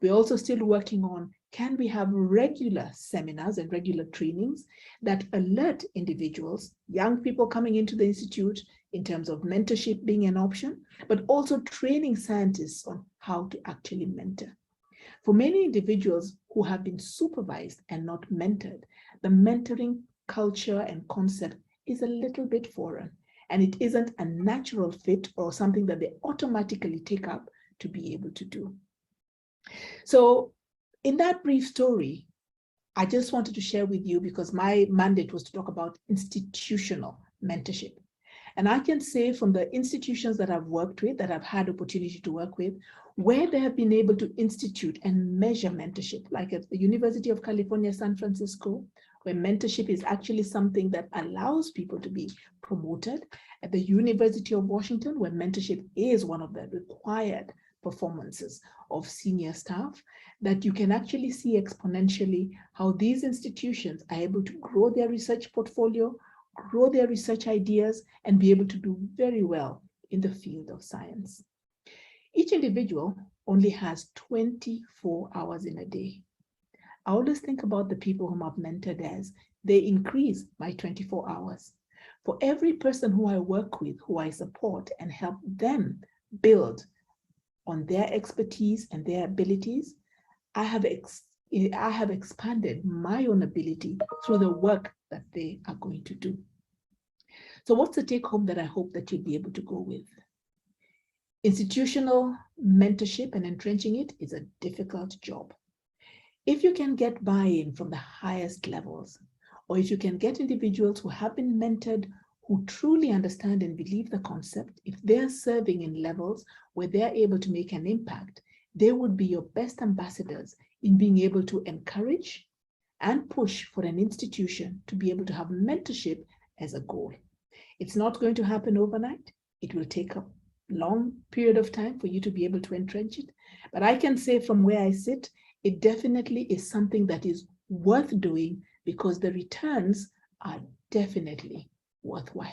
We're also still working on, can we have regular seminars and regular trainings that alert individuals, young people coming into the institute, in terms of mentorship being an option, but also training scientists on how to actually mentor. For many individuals who have been supervised and not mentored, the mentoring culture and concept is a little bit foreign, and it isn't a natural fit or something that they automatically take up to be able to do. So in that brief story, I just wanted to share with you, because my mandate was to talk about institutional mentorship. And I can say from the institutions that I've worked with, that I've had opportunity to work with, where they have been able to institute and measure mentorship, like at the University of California, San Francisco, where mentorship is actually something that allows people to be promoted, at the University of Washington, where mentorship is one of the required performances of senior staff, that you can actually see exponentially how these institutions are able to grow their research portfolio, grow their research ideas, and be able to do very well in the field of science. Each individual only has 24 hours in a day. I always think about the people whom I've mentored as they increase my 24 hours. For every person who I work with, who I support and help them build on their expertise and their abilities, I have expanded my own ability through the work that they are going to do. So what's the take home that I hope that you'll be able to go with? Institutional mentorship and entrenching it is a difficult job. If you can get buy-in from the highest levels, or if you can get individuals who have been mentored, who truly understand and believe the concept, if they're serving in levels where they're able to make an impact, they would be your best ambassadors in being able to encourage and push for an institution to be able to have mentorship as a goal. It's not going to happen overnight. It will take a long period of time for you to be able to entrench it. But I can say from where I sit, it definitely is something that is worth doing because the returns are definitely worthwhile.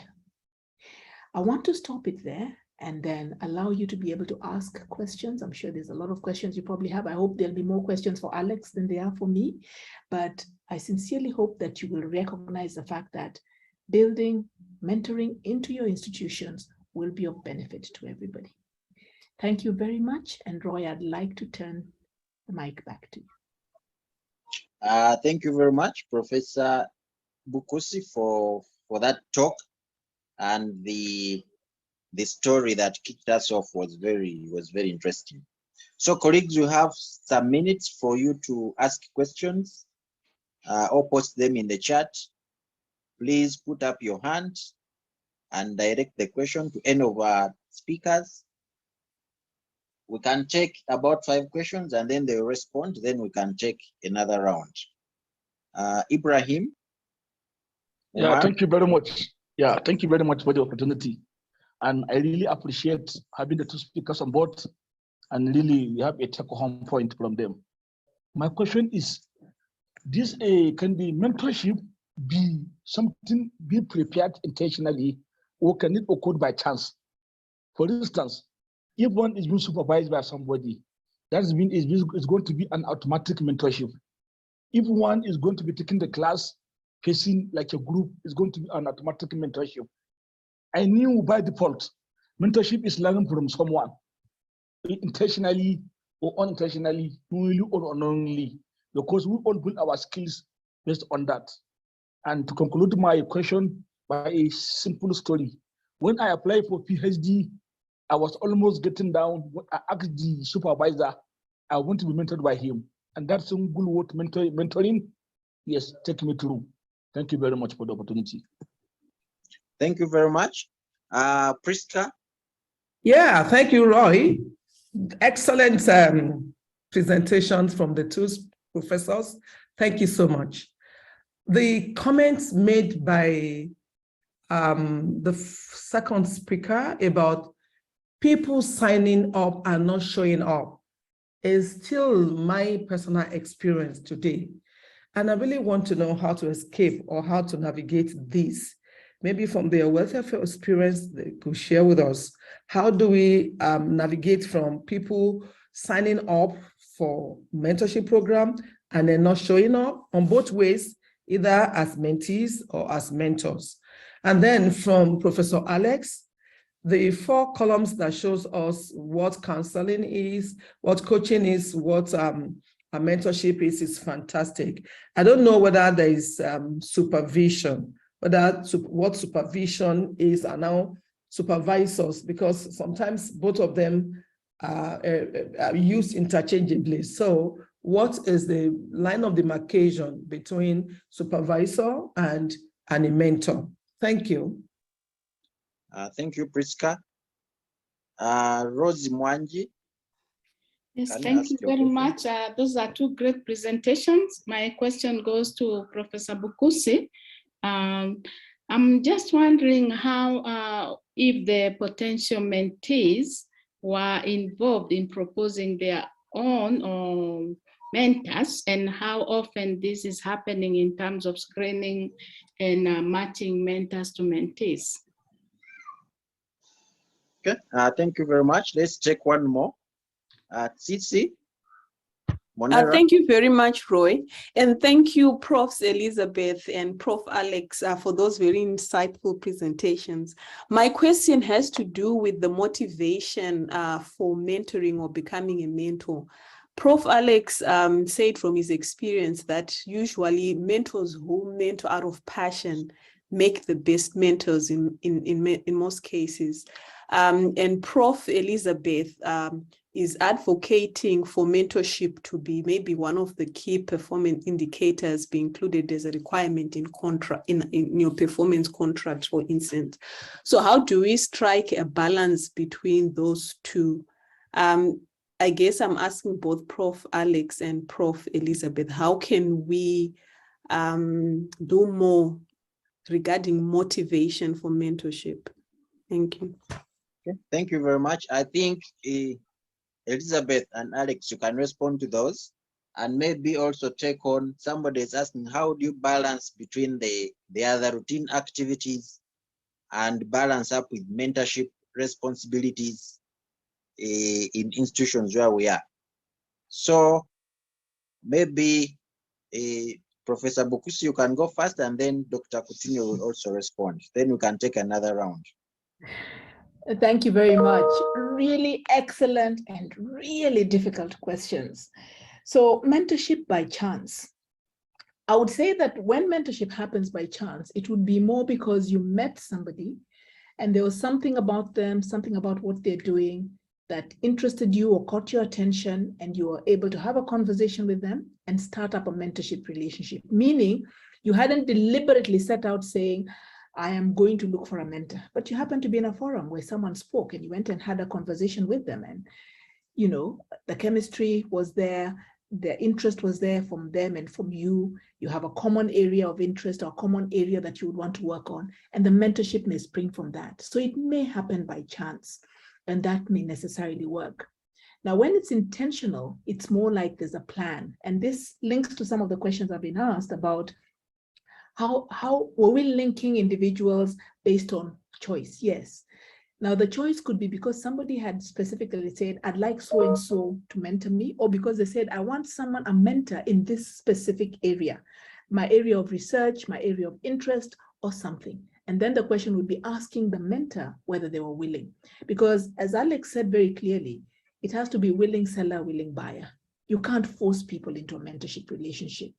I want to stop it there and then allow you to be able to ask questions. I'm sure there's a lot of questions you probably have. I hope there'll be more questions for Alex than there are for me, but I sincerely hope that you will recognize the fact that building mentoring into your institutions will be of benefit to everybody. Thank you very much. And Roy, I'd like to turn the mic back to you. Thank you very much, Professor Bukusi, for that talk, and the story that kicked us off was very interesting. So colleagues, you have some minutes for you to ask questions or post them in the chat. Please put up your hand and direct the question to any of our speakers. We can take about 5 questions and then they will respond. Then we can take another round. Ibrahim. Yeah, thank you very much. Yeah, thank you very much for the opportunity. And I really appreciate having the 2 speakers on board, and really we have a take-home point from them. My question is, this can the mentorship be something be prepared intentionally, or can it occur by chance? For instance, if one is being supervised by somebody, that means it's going to be an automatic mentorship. If one is going to be taking the class facing like a group, it's going to be an automatic mentorship. I knew by default, mentorship is learning from someone, intentionally or unintentionally, knowingly or unknowingly, because we all build our skills based on that. And to conclude my question by a simple story, when I applied for PhD, I was almost getting down. I asked the supervisor, I want to be mentored by him. And that's some good word mentoring. Yes, take me through. Thank you very much for the opportunity. Thank you very much. Priska? Yeah, thank you, Roy. Excellent presentations from the 2 professors. Thank you so much. The comments made by the second speaker about people signing up and not showing up is still my personal experience today. And I really want to know how to escape or how to navigate this. Maybe from their wealth of experience, they could share with us. How do we navigate from people signing up for mentorship program and then not showing up on both ways, either as mentees or as mentors? And then from Professor Alex, the 4 columns that shows us what counseling is, what coaching is, what a mentorship is fantastic. I don't know whether there is supervision, whether what supervision is are now supervisors, because sometimes both of them are used interchangeably. So what is the line of demarcation between supervisor and a mentor? Thank you. Thank you, Priska. Rosie Mwanji. Yes, thank you very much. Those are 2 great presentations. My question goes to Professor Bukusi. I'm just wondering how, if the potential mentees were involved in proposing their own mentors, and how often this is happening in terms of screening and matching mentors to mentees. Okay, thank you very much. Let's take one more. Tsitsi. Thank you very much, Roy. And thank you, Prof. Elizabeth and Prof. Alex, for those very insightful presentations. My question has to do with the motivation for mentoring or becoming a mentor. Prof. Alex said from his experience that usually mentors who mentor out of passion make the best mentors in most cases. And Prof. Elizabeth is advocating for mentorship to be maybe one of the key performance indicators be included as a requirement in your performance contract, for instance. So how do we strike a balance between those 2? I guess I'm asking both Prof. Alex and Prof. Elizabeth, how can we do more regarding motivation for mentorship? Thank you. Okay. Thank you very much. I think Elizabeth and Alex, you can respond to those, and maybe also take on, somebody is asking, how do you balance between the other routine activities and balance up with mentorship responsibilities in institutions where we are? So maybe Professor Bukusi, you can go first, and then Dr. Coutinho will also respond. Then we can take another round. Thank you very much. Really excellent and really difficult questions. So mentorship by chance. I would say that when mentorship happens by chance, it would be more because you met somebody and there was something about them, something about what they're doing that interested you or caught your attention, and you were able to have a conversation with them and start up a mentorship relationship, meaning you hadn't deliberately set out saying, I am going to look for a mentor, but you happened to be in a forum where someone spoke and you went and had a conversation with them, and you know, the chemistry was there, the interest was there from them and from you. You have a common area of interest or a common area that you would want to work on, and the mentorship may spring from that. So it may happen by chance, and that may necessarily work. Now, when it's intentional, it's more like there's a plan. And this links to some of the questions I've been asked about how were we linking individuals based on choice? Yes. Now, the choice could be because somebody had specifically said, I'd like so-and-so to mentor me, or because they said, I want someone, a mentor in this specific area, my area of research, my area of interest, or something. And then the question would be asking the mentor whether they were willing. Because as Alex said very clearly, it has to be willing seller, willing buyer. You can't force people into a mentorship relationship.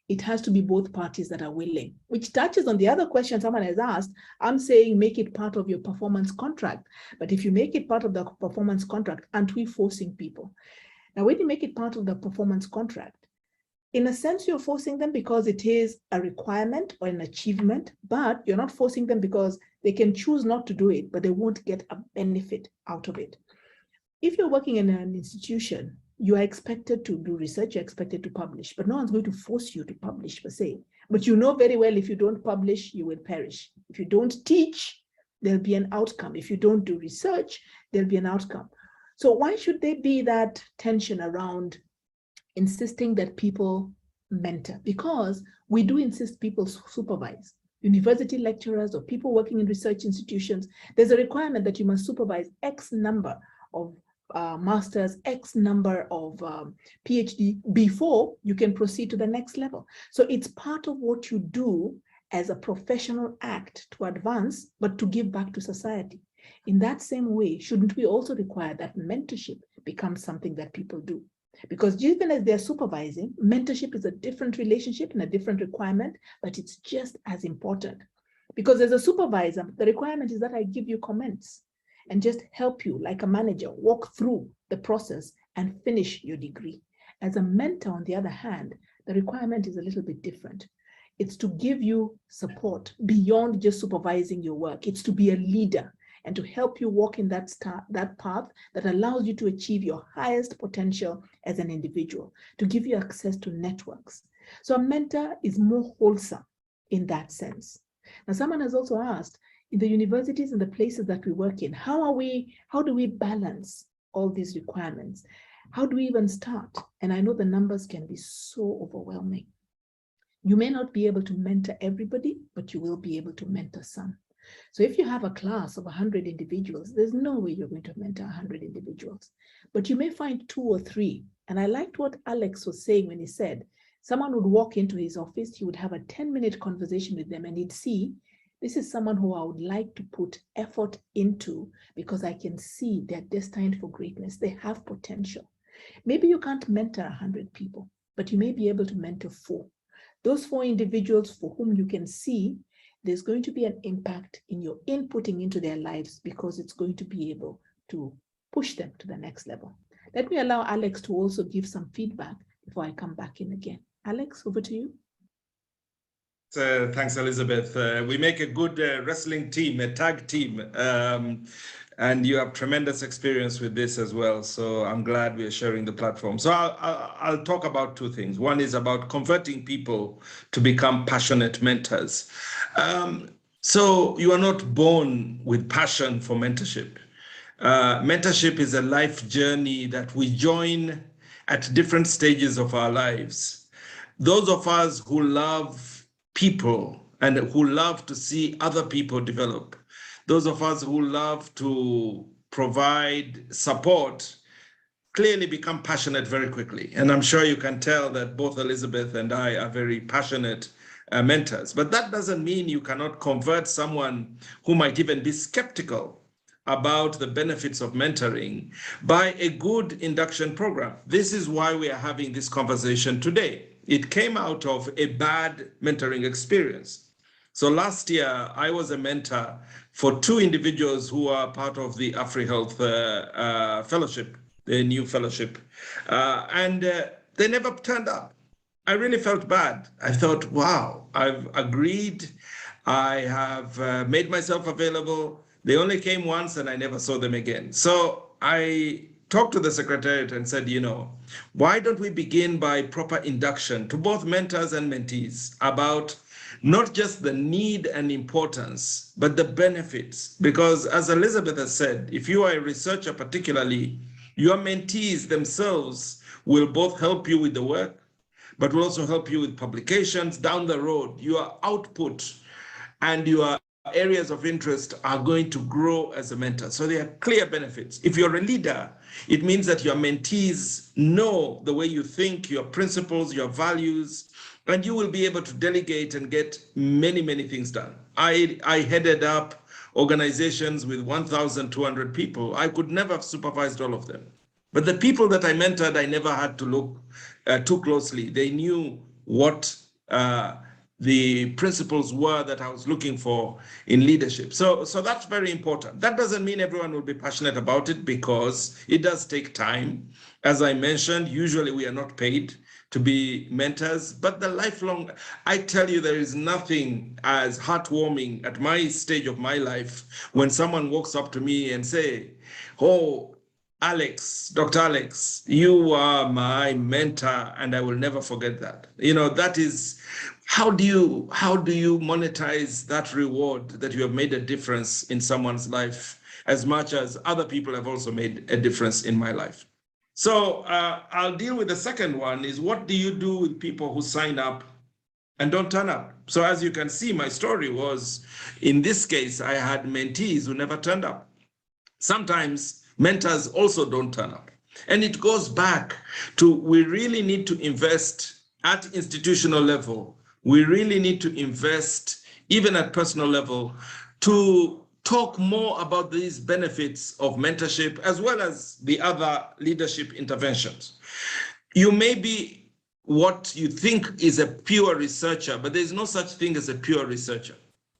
It has to be both parties that are willing, which touches on the other question someone has asked. I'm saying make it part of your performance contract. But if you make it part of the performance contract, aren't we forcing people? Now, when you make it part of the performance contract, in a sense, you're forcing them because it is a requirement or an achievement, but you're not forcing them because they can choose not to do it, but they won't get a benefit out of it. If you're working in an institution, you are expected to do research, you're expected to publish, but no one's going to force you to publish per se. But you know very well, if you don't publish, you will perish. If you don't teach, there'll be an outcome. If you don't do research, there'll be an outcome. So why should there be that tension around insisting that people mentor? Because we do insist people supervise. University lecturers or people working in research institutions, there's a requirement that you must supervise X number of masters, X number of PhD before you can proceed to the next level. So it's part of what you do as a professional act to advance, but to give back to society. In that same way, shouldn't we also require that mentorship becomes something that people do? Because even as they're supervising, mentorship is a different relationship and a different requirement, but it's just as important. Because as a supervisor, the requirement is that I give you comments and just help you like a manager, walk through the process and finish your degree. As a mentor, on the other hand, the requirement is a little bit different. It's to give you support beyond just supervising your work. It's to be a leader and to help you walk in that path that allows you to achieve your highest potential as an individual, to give you access to networks. So a mentor is more wholesome in that sense. Now, someone has also asked, in the universities and the places that we work in, how do we balance all these requirements? How do we even start? And I know the numbers can be so overwhelming. You may not be able to mentor everybody, but you will be able to mentor some. So if you have a class of 100 individuals, there's no way you're going to mentor 100 individuals, but you may find 2 or 3. And I liked what Alex was saying when he said, someone would walk into his office, he would have a 10-minute conversation with them, and he'd see, this is someone who I would like to put effort into because I can see they're destined for greatness. They have potential. Maybe you can't mentor 100 people, but you may be able to mentor 4. Those 4 individuals for whom you can see there's going to be an impact in your inputting into their lives because it's going to be able to push them to the next level. Let me allow Alex to also give some feedback before I come back in again. Alex, over to you. Thanks, Elizabeth. We make a good wrestling team, a tag team. And you have tremendous experience with this as well. So I'm glad we are sharing the platform. So I'll talk about two things. One is about converting people to become passionate mentors. So you are not born with passion for mentorship. Mentorship is a life journey that we join at different stages of our lives. Those of us who love people and who love to see other people develop, those of us who love to provide support, clearly become passionate very quickly. And I'm sure you can tell that both Elizabeth and I are very passionate mentors. But that doesn't mean you cannot convert someone who might even be skeptical about the benefits of mentoring by a good induction program. This is why we are having this conversation today. It came out of a bad mentoring experience. So last year, I was a mentor for two individuals who are part of the AFREhealth fellowship, the new fellowship, and they never turned up. I really felt bad. I thought, wow, I've agreed. I have made myself available. They only came once and I never saw them again. So I talked to the secretariat and said, you know, why don't we begin by proper induction to both mentors and mentees about not just the need and importance, but the benefits. Because as Elizabeth has said, if you are a researcher particularly, your mentees themselves will both help you with the work, but will also help you with publications down the road. Your output and your areas of interest are going to grow as a mentor. So there are clear benefits. If you're a leader, it means that your mentees know the way you think, your principles, your values, and you will be able to delegate and get many, many things done. I headed up organizations with 1,200 people. I could never have supervised all of them. But the people that I mentored, I never had to look too closely. They knew what the principles were that I was looking for in leadership. So that's very important. That doesn't mean everyone will be passionate about it because it does take time. As I mentioned, usually we are not paid to be mentors, but the lifelong, I tell you, there is nothing as heartwarming at my stage of my life when someone walks up to me and say, oh, Alex, Dr. Alex, you are my mentor and I will never forget that. You know, that is, how do you monetize that reward that you have made a difference in someone's life as much as other people have also made a difference in my life? So I'll deal with the second one is, what do you do with people who sign up and don't turn up? So as you can see, my story was, in this case, I had mentees who never turned up. Sometimes mentors also don't turn up. And it goes back to, we really need to invest at institutional level. We really need to invest even at personal level to talk more about these benefits of mentorship as well as the other leadership interventions. You may be what you think is a pure researcher, but there's no such thing as a pure researcher,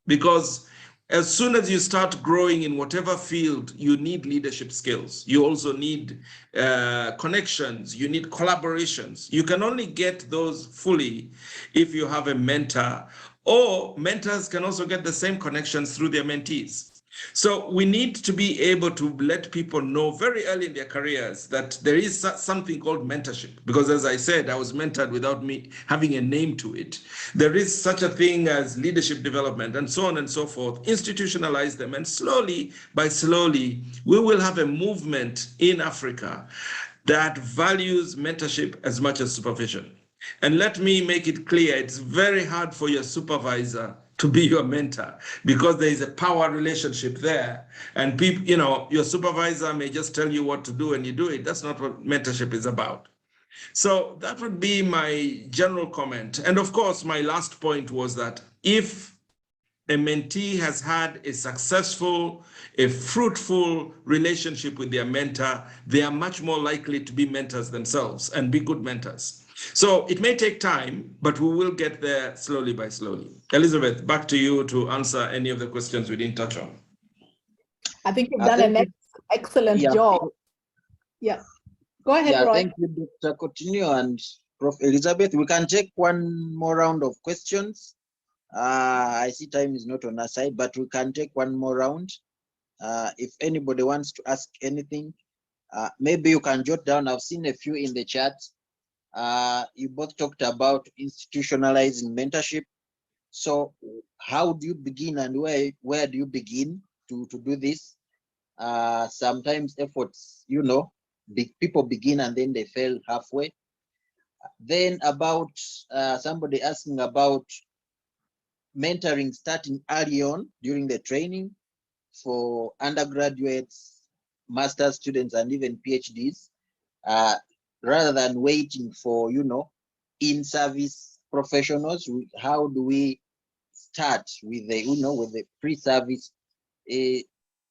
because as soon as you start growing in whatever field, you need leadership skills. You also need connections. You need collaborations. You can only get those fully if you have a mentor, or mentors can also get the same connections through their mentees. So we need to be able to let people know very early in their careers that there is something called mentorship. Because as I said, I was mentored without me having a name to it. There is such a thing as leadership development and so on and so forth. Institutionalize them, and slowly by slowly, we will have a movement in Africa that values mentorship as much as supervision. And let me make it clear, it's very hard for your supervisor to be your mentor because there is a power relationship there. And people, you know, your supervisor may just tell you what to do and you do it. That's not what mentorship is about. So that would be my general comment. And of course, my last point was that if a mentee has had a successful, a fruitful relationship with their mentor, they are much more likely to be mentors themselves and be good mentors. So it may take time, but we will get there slowly by slowly. Elizabeth, back to you to answer any of the questions we didn't touch on. I think you've done an excellent job. Yeah. Go ahead, Roy. Thank you, Dr. Coutinho and Prof. Elizabeth. We can take one more round of questions. I see time is not on our side, but we can take one more round. If anybody wants to ask anything, maybe you can jot down. I've seen a few in the chat. You both talked about institutionalizing mentorship. So how do you begin, and where do you begin to do this? Sometimes efforts, you know, people begin and then they fail halfway. Then about somebody asking about mentoring starting early on during the training for undergraduates, master's students, and even PhDs, rather than waiting for, you know, in-service professionals. How do we start with the, you know, with the pre-service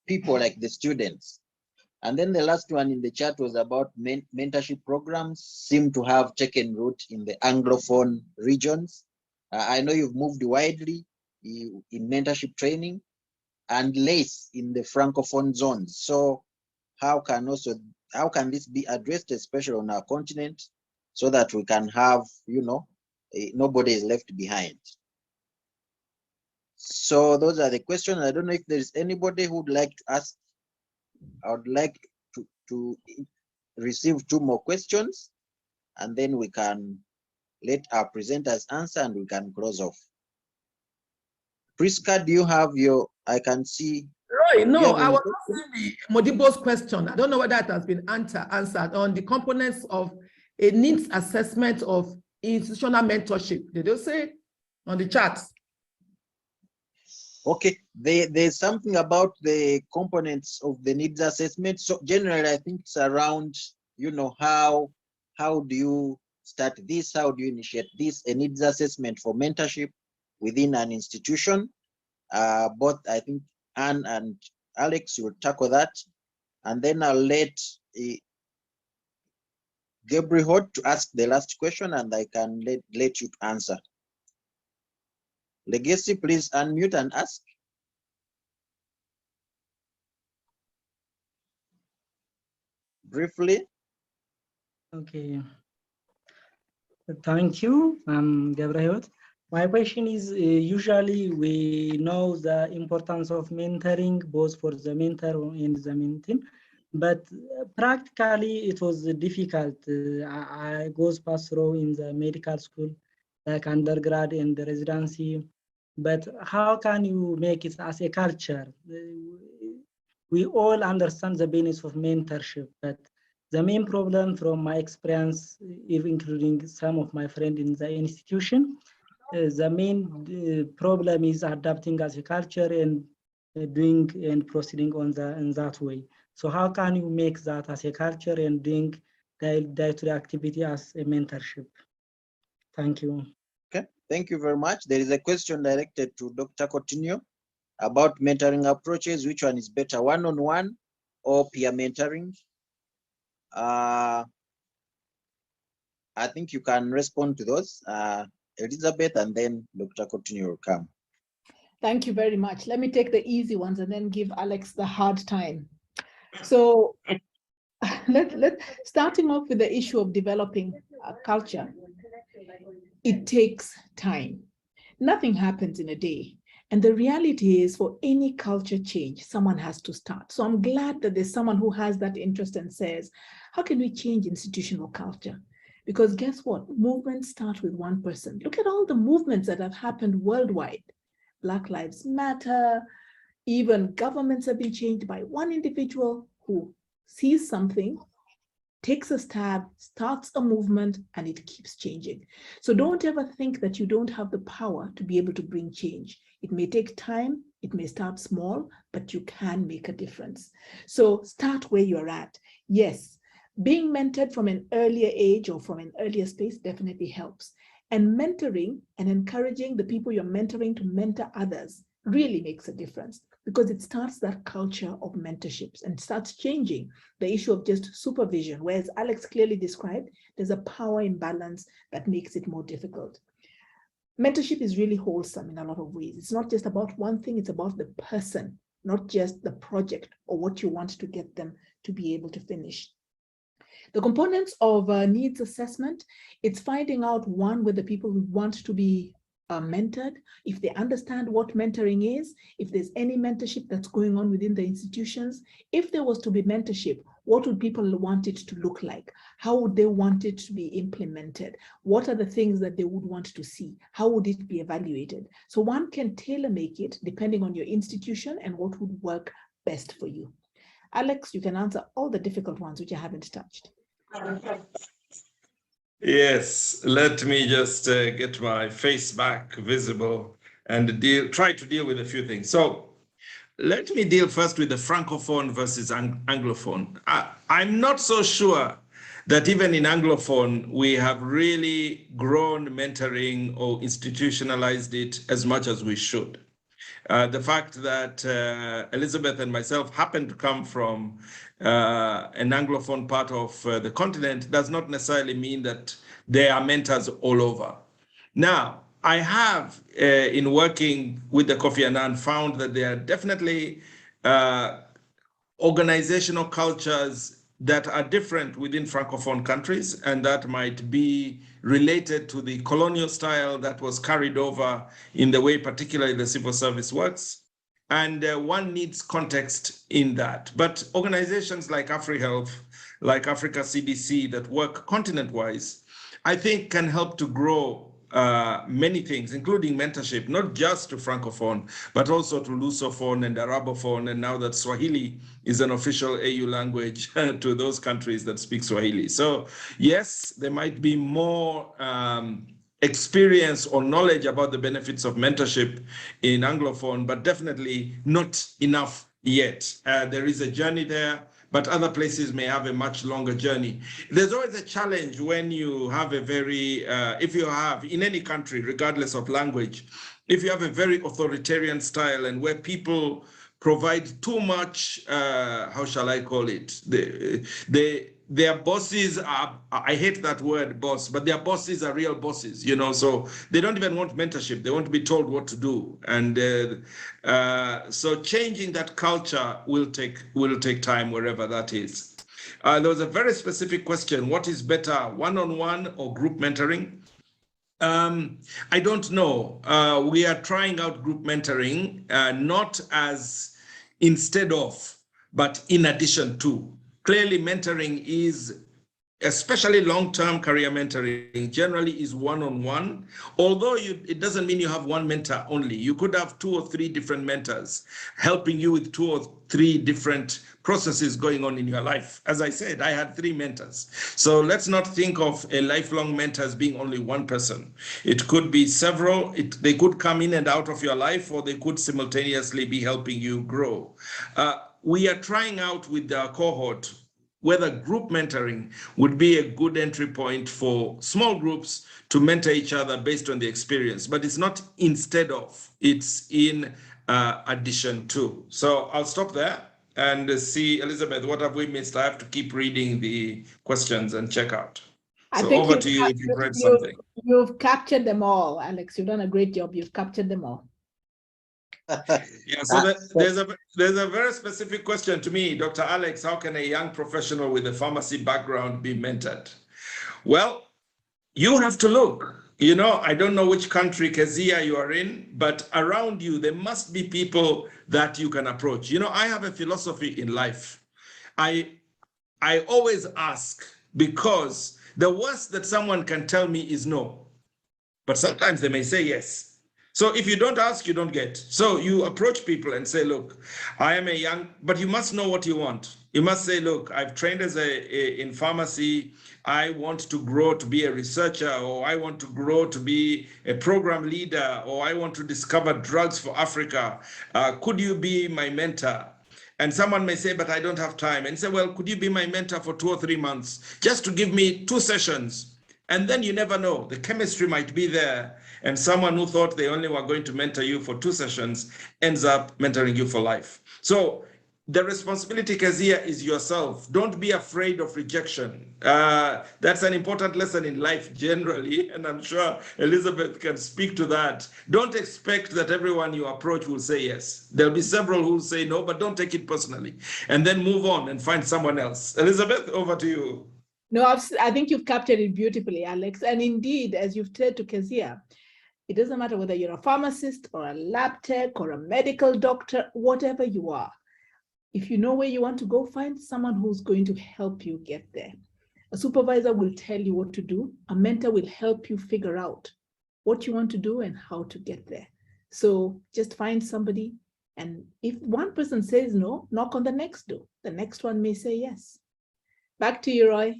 people like the students? And then the last one in the chat was about mentorship programs seem to have taken root in the Anglophone regions. I know you've moved widely in mentorship training and less in the Francophone zones. So how can this be addressed, especially on our continent, so that we can have, you know, nobody is left behind? So those are the questions. I don't know if there is anybody who would like to ask. I would like to receive 2 more questions, and then we can let our presenters answer and we can close off. Priska, do you have your, I can see. Roy, no, I was asking Modibo's question. I don't know whether that has been answered on the components of a needs assessment of institutional mentorship. Did you say on the chat? Okay, there's something about the components of the needs assessment. So generally, I think it's around, you know, how do you start this? How do you initiate this? A needs assessment for mentorship within an institution. Both, I think, Anne and Alex will tackle that. And then I'll let Gabriel to ask the last question, and I can let you answer. Legacy, please unmute and ask. Briefly. Okay. Thank you, Gabriel. My question is, usually we know the importance of mentoring, both for the mentor and the mentee, but practically it was difficult. I goes past through in the medical school, like undergrad and the residency, but how can you make it as a culture? We all understand the benefits of mentorship, but the main problem from my experience, even including some of my friends in the institution, the main problem is adapting as a culture and doing and proceeding in that way. So how can you make that as a culture and doing day-to-day activity as a mentorship? Thank you. Okay, thank you very much. There is a question directed to Dr. Coutinho about mentoring approaches. Which one is better, one-on-one or peer mentoring? I think you can respond to those, Elizabeth, and then Dr. Coutinho will come. Thank you very much. Let me take the easy ones and then give Alex the hard time. So starting off with the issue of developing a culture, it takes time. Nothing happens in a day. And the reality is, for any culture change, someone has to start. So I'm glad that there's someone who has that interest and says, how can we change institutional culture? Because guess what? Movements start with one person. Look at all the movements that have happened worldwide. Black Lives Matter, even governments have been changed by one individual who sees something, takes a stab, starts a movement, and it keeps changing. So don't ever think that you don't have the power to be able to bring change. It may take time, it may start small, but you can make a difference. So start where you're at. Yes, being mentored from an earlier age or from an earlier space definitely helps. And mentoring and encouraging the people you're mentoring to mentor others really makes a difference, because it starts that culture of mentorships and starts changing the issue of just supervision, whereas Alex clearly described, there's a power imbalance that makes it more difficult. Mentorship is really wholesome in a lot of ways. It's not just about one thing, it's about the person, not just the project or what you want to get them to be able to finish. The components of needs assessment, it's finding out, one, whether people want to be mentored, if they understand what mentoring is, if there's any mentorship that's going on within the institutions. If there was to be mentorship, what would people want it to look like? How would they want it to be implemented? What are the things that they would want to see? How would it be evaluated? So one can tailor make it depending on your institution and what would work best for you. Alex, you can answer all the difficult ones which I haven't touched. Yes, let me just get my face back visible and try to deal with a few things. So let me deal first with the Francophone versus Anglophone. I'm not so sure that even in Anglophone, we have really grown mentoring or institutionalized it as much as we should. The fact that Elizabeth and myself happen to come from an Anglophone part of the continent does not necessarily mean that there are mentors all over. Now, I have, in working with the Kofi Annan, found that there are definitely organizational cultures that are different within Francophone countries, and that might be related to the colonial style that was carried over in the way particularly the civil service works. And one needs context in that. But organizations like AFREhealth, like Africa CDC that work continent-wise, I think can help to grow many things, including mentorship, not just to Francophone, but also to Lusophone and Arabophone, and now that Swahili is an official AU language to those countries that speak Swahili. So yes, there might be more experience or knowledge about the benefits of mentorship in Anglophone, but definitely not enough yet. There is a journey there, but other places may have a much longer journey. There's always a challenge when you have a very, if you have, in any country, regardless of language, if you have a very authoritarian style and where people provide too much, how shall I call it? Their bosses are, I hate that word boss, but their bosses are real bosses, you know, so they don't even want mentorship. They want to be told what to do. And so changing that culture will take time wherever that is. There was a very specific question. What is better, one-on-one or group mentoring? I don't know. We are trying out group mentoring, not as instead of, but in addition to. Clearly, mentoring is, especially long-term career mentoring, generally is one-on-one. Although it doesn't mean you have one mentor only. You could have 2 or 3 different mentors helping you with 2 or 3 different processes going on in your life. As I said, I had 3 mentors. So let's not think of a lifelong mentor as being only one person. It could be several. They could come in and out of your life, or they could simultaneously be helping you grow. We are trying out with our cohort whether group mentoring would be a good entry point for small groups to mentor each other based on the experience, but it's not instead of, it's in addition to. So I'll stop there and see, Elizabeth, what have we missed? I have to keep reading the questions and check out. So over to you if you've read something. You've captured them all, Alex. You've done a great job. You've captured them all. Yeah, so there's a very specific question to me, Dr. Alex, how can a young professional with a pharmacy background be mentored? Well, you have to look. You know, I don't know which country, Kezia, you are in, but around you, there must be people that you can approach. You know, I have a philosophy in life. I always ask, because the worst that someone can tell me is no, but sometimes they may say yes. So if you don't ask, you don't get. So you approach people and say, look, I am a young, but you must know what you want. You must say, look, I've trained as in pharmacy. I want to grow to be a researcher, or I want to grow to be a program leader, or I want to discover drugs for Africa. Could you be my mentor? And someone may say, but I don't have time. And say, well, could you be my mentor for 2 or 3 months, just to give me 2 sessions? And then you never know, the chemistry might be there. And someone who thought they only were going to mentor you for 2 sessions ends up mentoring you for life. So the responsibility, Kezia, is yourself. Don't be afraid of rejection. That's an important lesson in life generally, and I'm sure Elizabeth can speak to that. Don't expect that everyone you approach will say yes. There'll be several who will say no, but don't take it personally. And then move on and find someone else. Elizabeth, over to you. No, I think you've captured it beautifully, Alex. And indeed, as you've said to Kezia, It doesn't matter whether you're a pharmacist or a lab tech or a medical doctor, whatever you are. If you know where you want to go, find someone who's going to help you get there. A supervisor will tell you what to do. A mentor will help you figure out what you want to do and how to get there. So just find somebody, and if one person says no, knock on the next door. The next one may say yes. Back to you, Roy.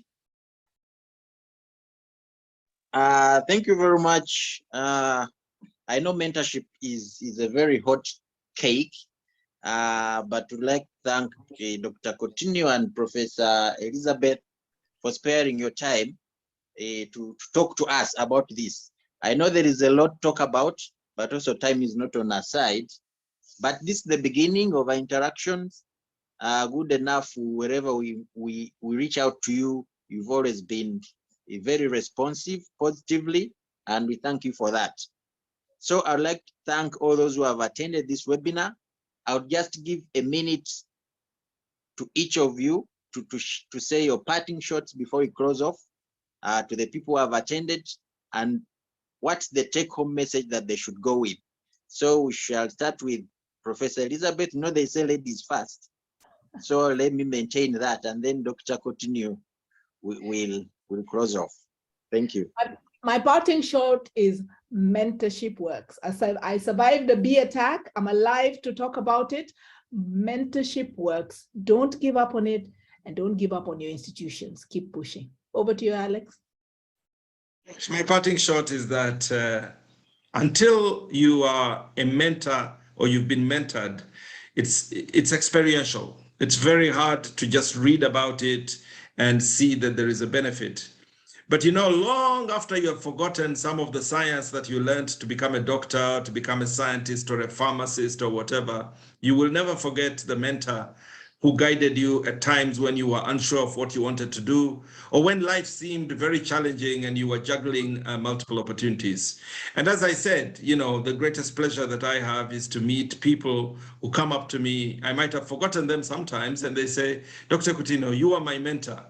Thank you very much. I know mentorship is a very hot cake, but we'd like to thank Dr. Coutinho and Professor Elizabeth for sparing your time to talk to us about this. I know there is a lot to talk about, but also time is not on our side. But this is the beginning of our interactions. Good enough, wherever we reach out to you, you've always been very responsive positively, and we thank you for that. So I'd like to thank all those who have attended this webinar. I'll just give a minute to each of you to say your parting shots before we close off, to the people who have attended, and what's the take-home message that they should go with. So we shall start with Professor Elizabeth. You know, they say ladies first. So let me maintain that, and then Dr. Coutinho will close off. Thank you. My parting shot is mentorship works. I survived the bee attack. I'm alive to talk about it. Mentorship works. Don't give up on it, and don't give up on your institutions. Keep pushing. Over to you, Alex. My parting shot is that until you are a mentor or you've been mentored, it's experiential. It's very hard to just read about it and see that there is a benefit. But you know, long after you have forgotten some of the science that you learned to become a doctor, to become a scientist or a pharmacist or whatever, you will never forget the mentor who guided you at times when you were unsure of what you wanted to do, or when life seemed very challenging and you were juggling multiple opportunities. And as I said, you know, the greatest pleasure that I have is to meet people who come up to me. I might have forgotten them sometimes, and they say, Dr. Coutinho, you are my mentor.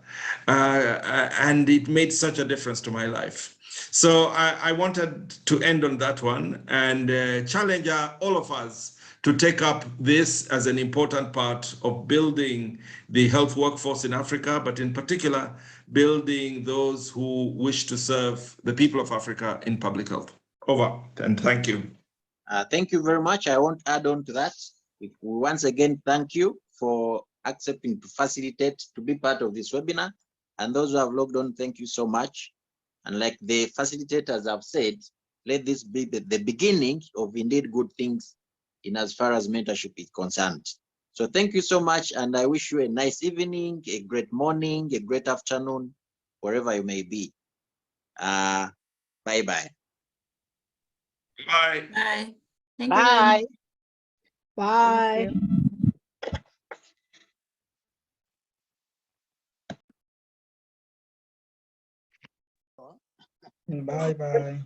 And it made such a difference to my life. So I wanted to end on that one and challenge all of us to take up this as an important part of building the health workforce in Africa, but in particular, building those who wish to serve the people of Africa in public health. Over, and thank you. Thank you very much. I want to add on to that. We once again thank you for accepting to facilitate, to be part of this webinar. And those who have logged on, thank you so much. And like the facilitators have said, let this be the beginning of indeed good things in as far as mentorship is concerned. So thank you so much, and I wish you a nice evening, a great morning, a great afternoon, wherever you may be. Bye-bye. Bye. Bye. Thank Bye. you. Bye. Bye-bye.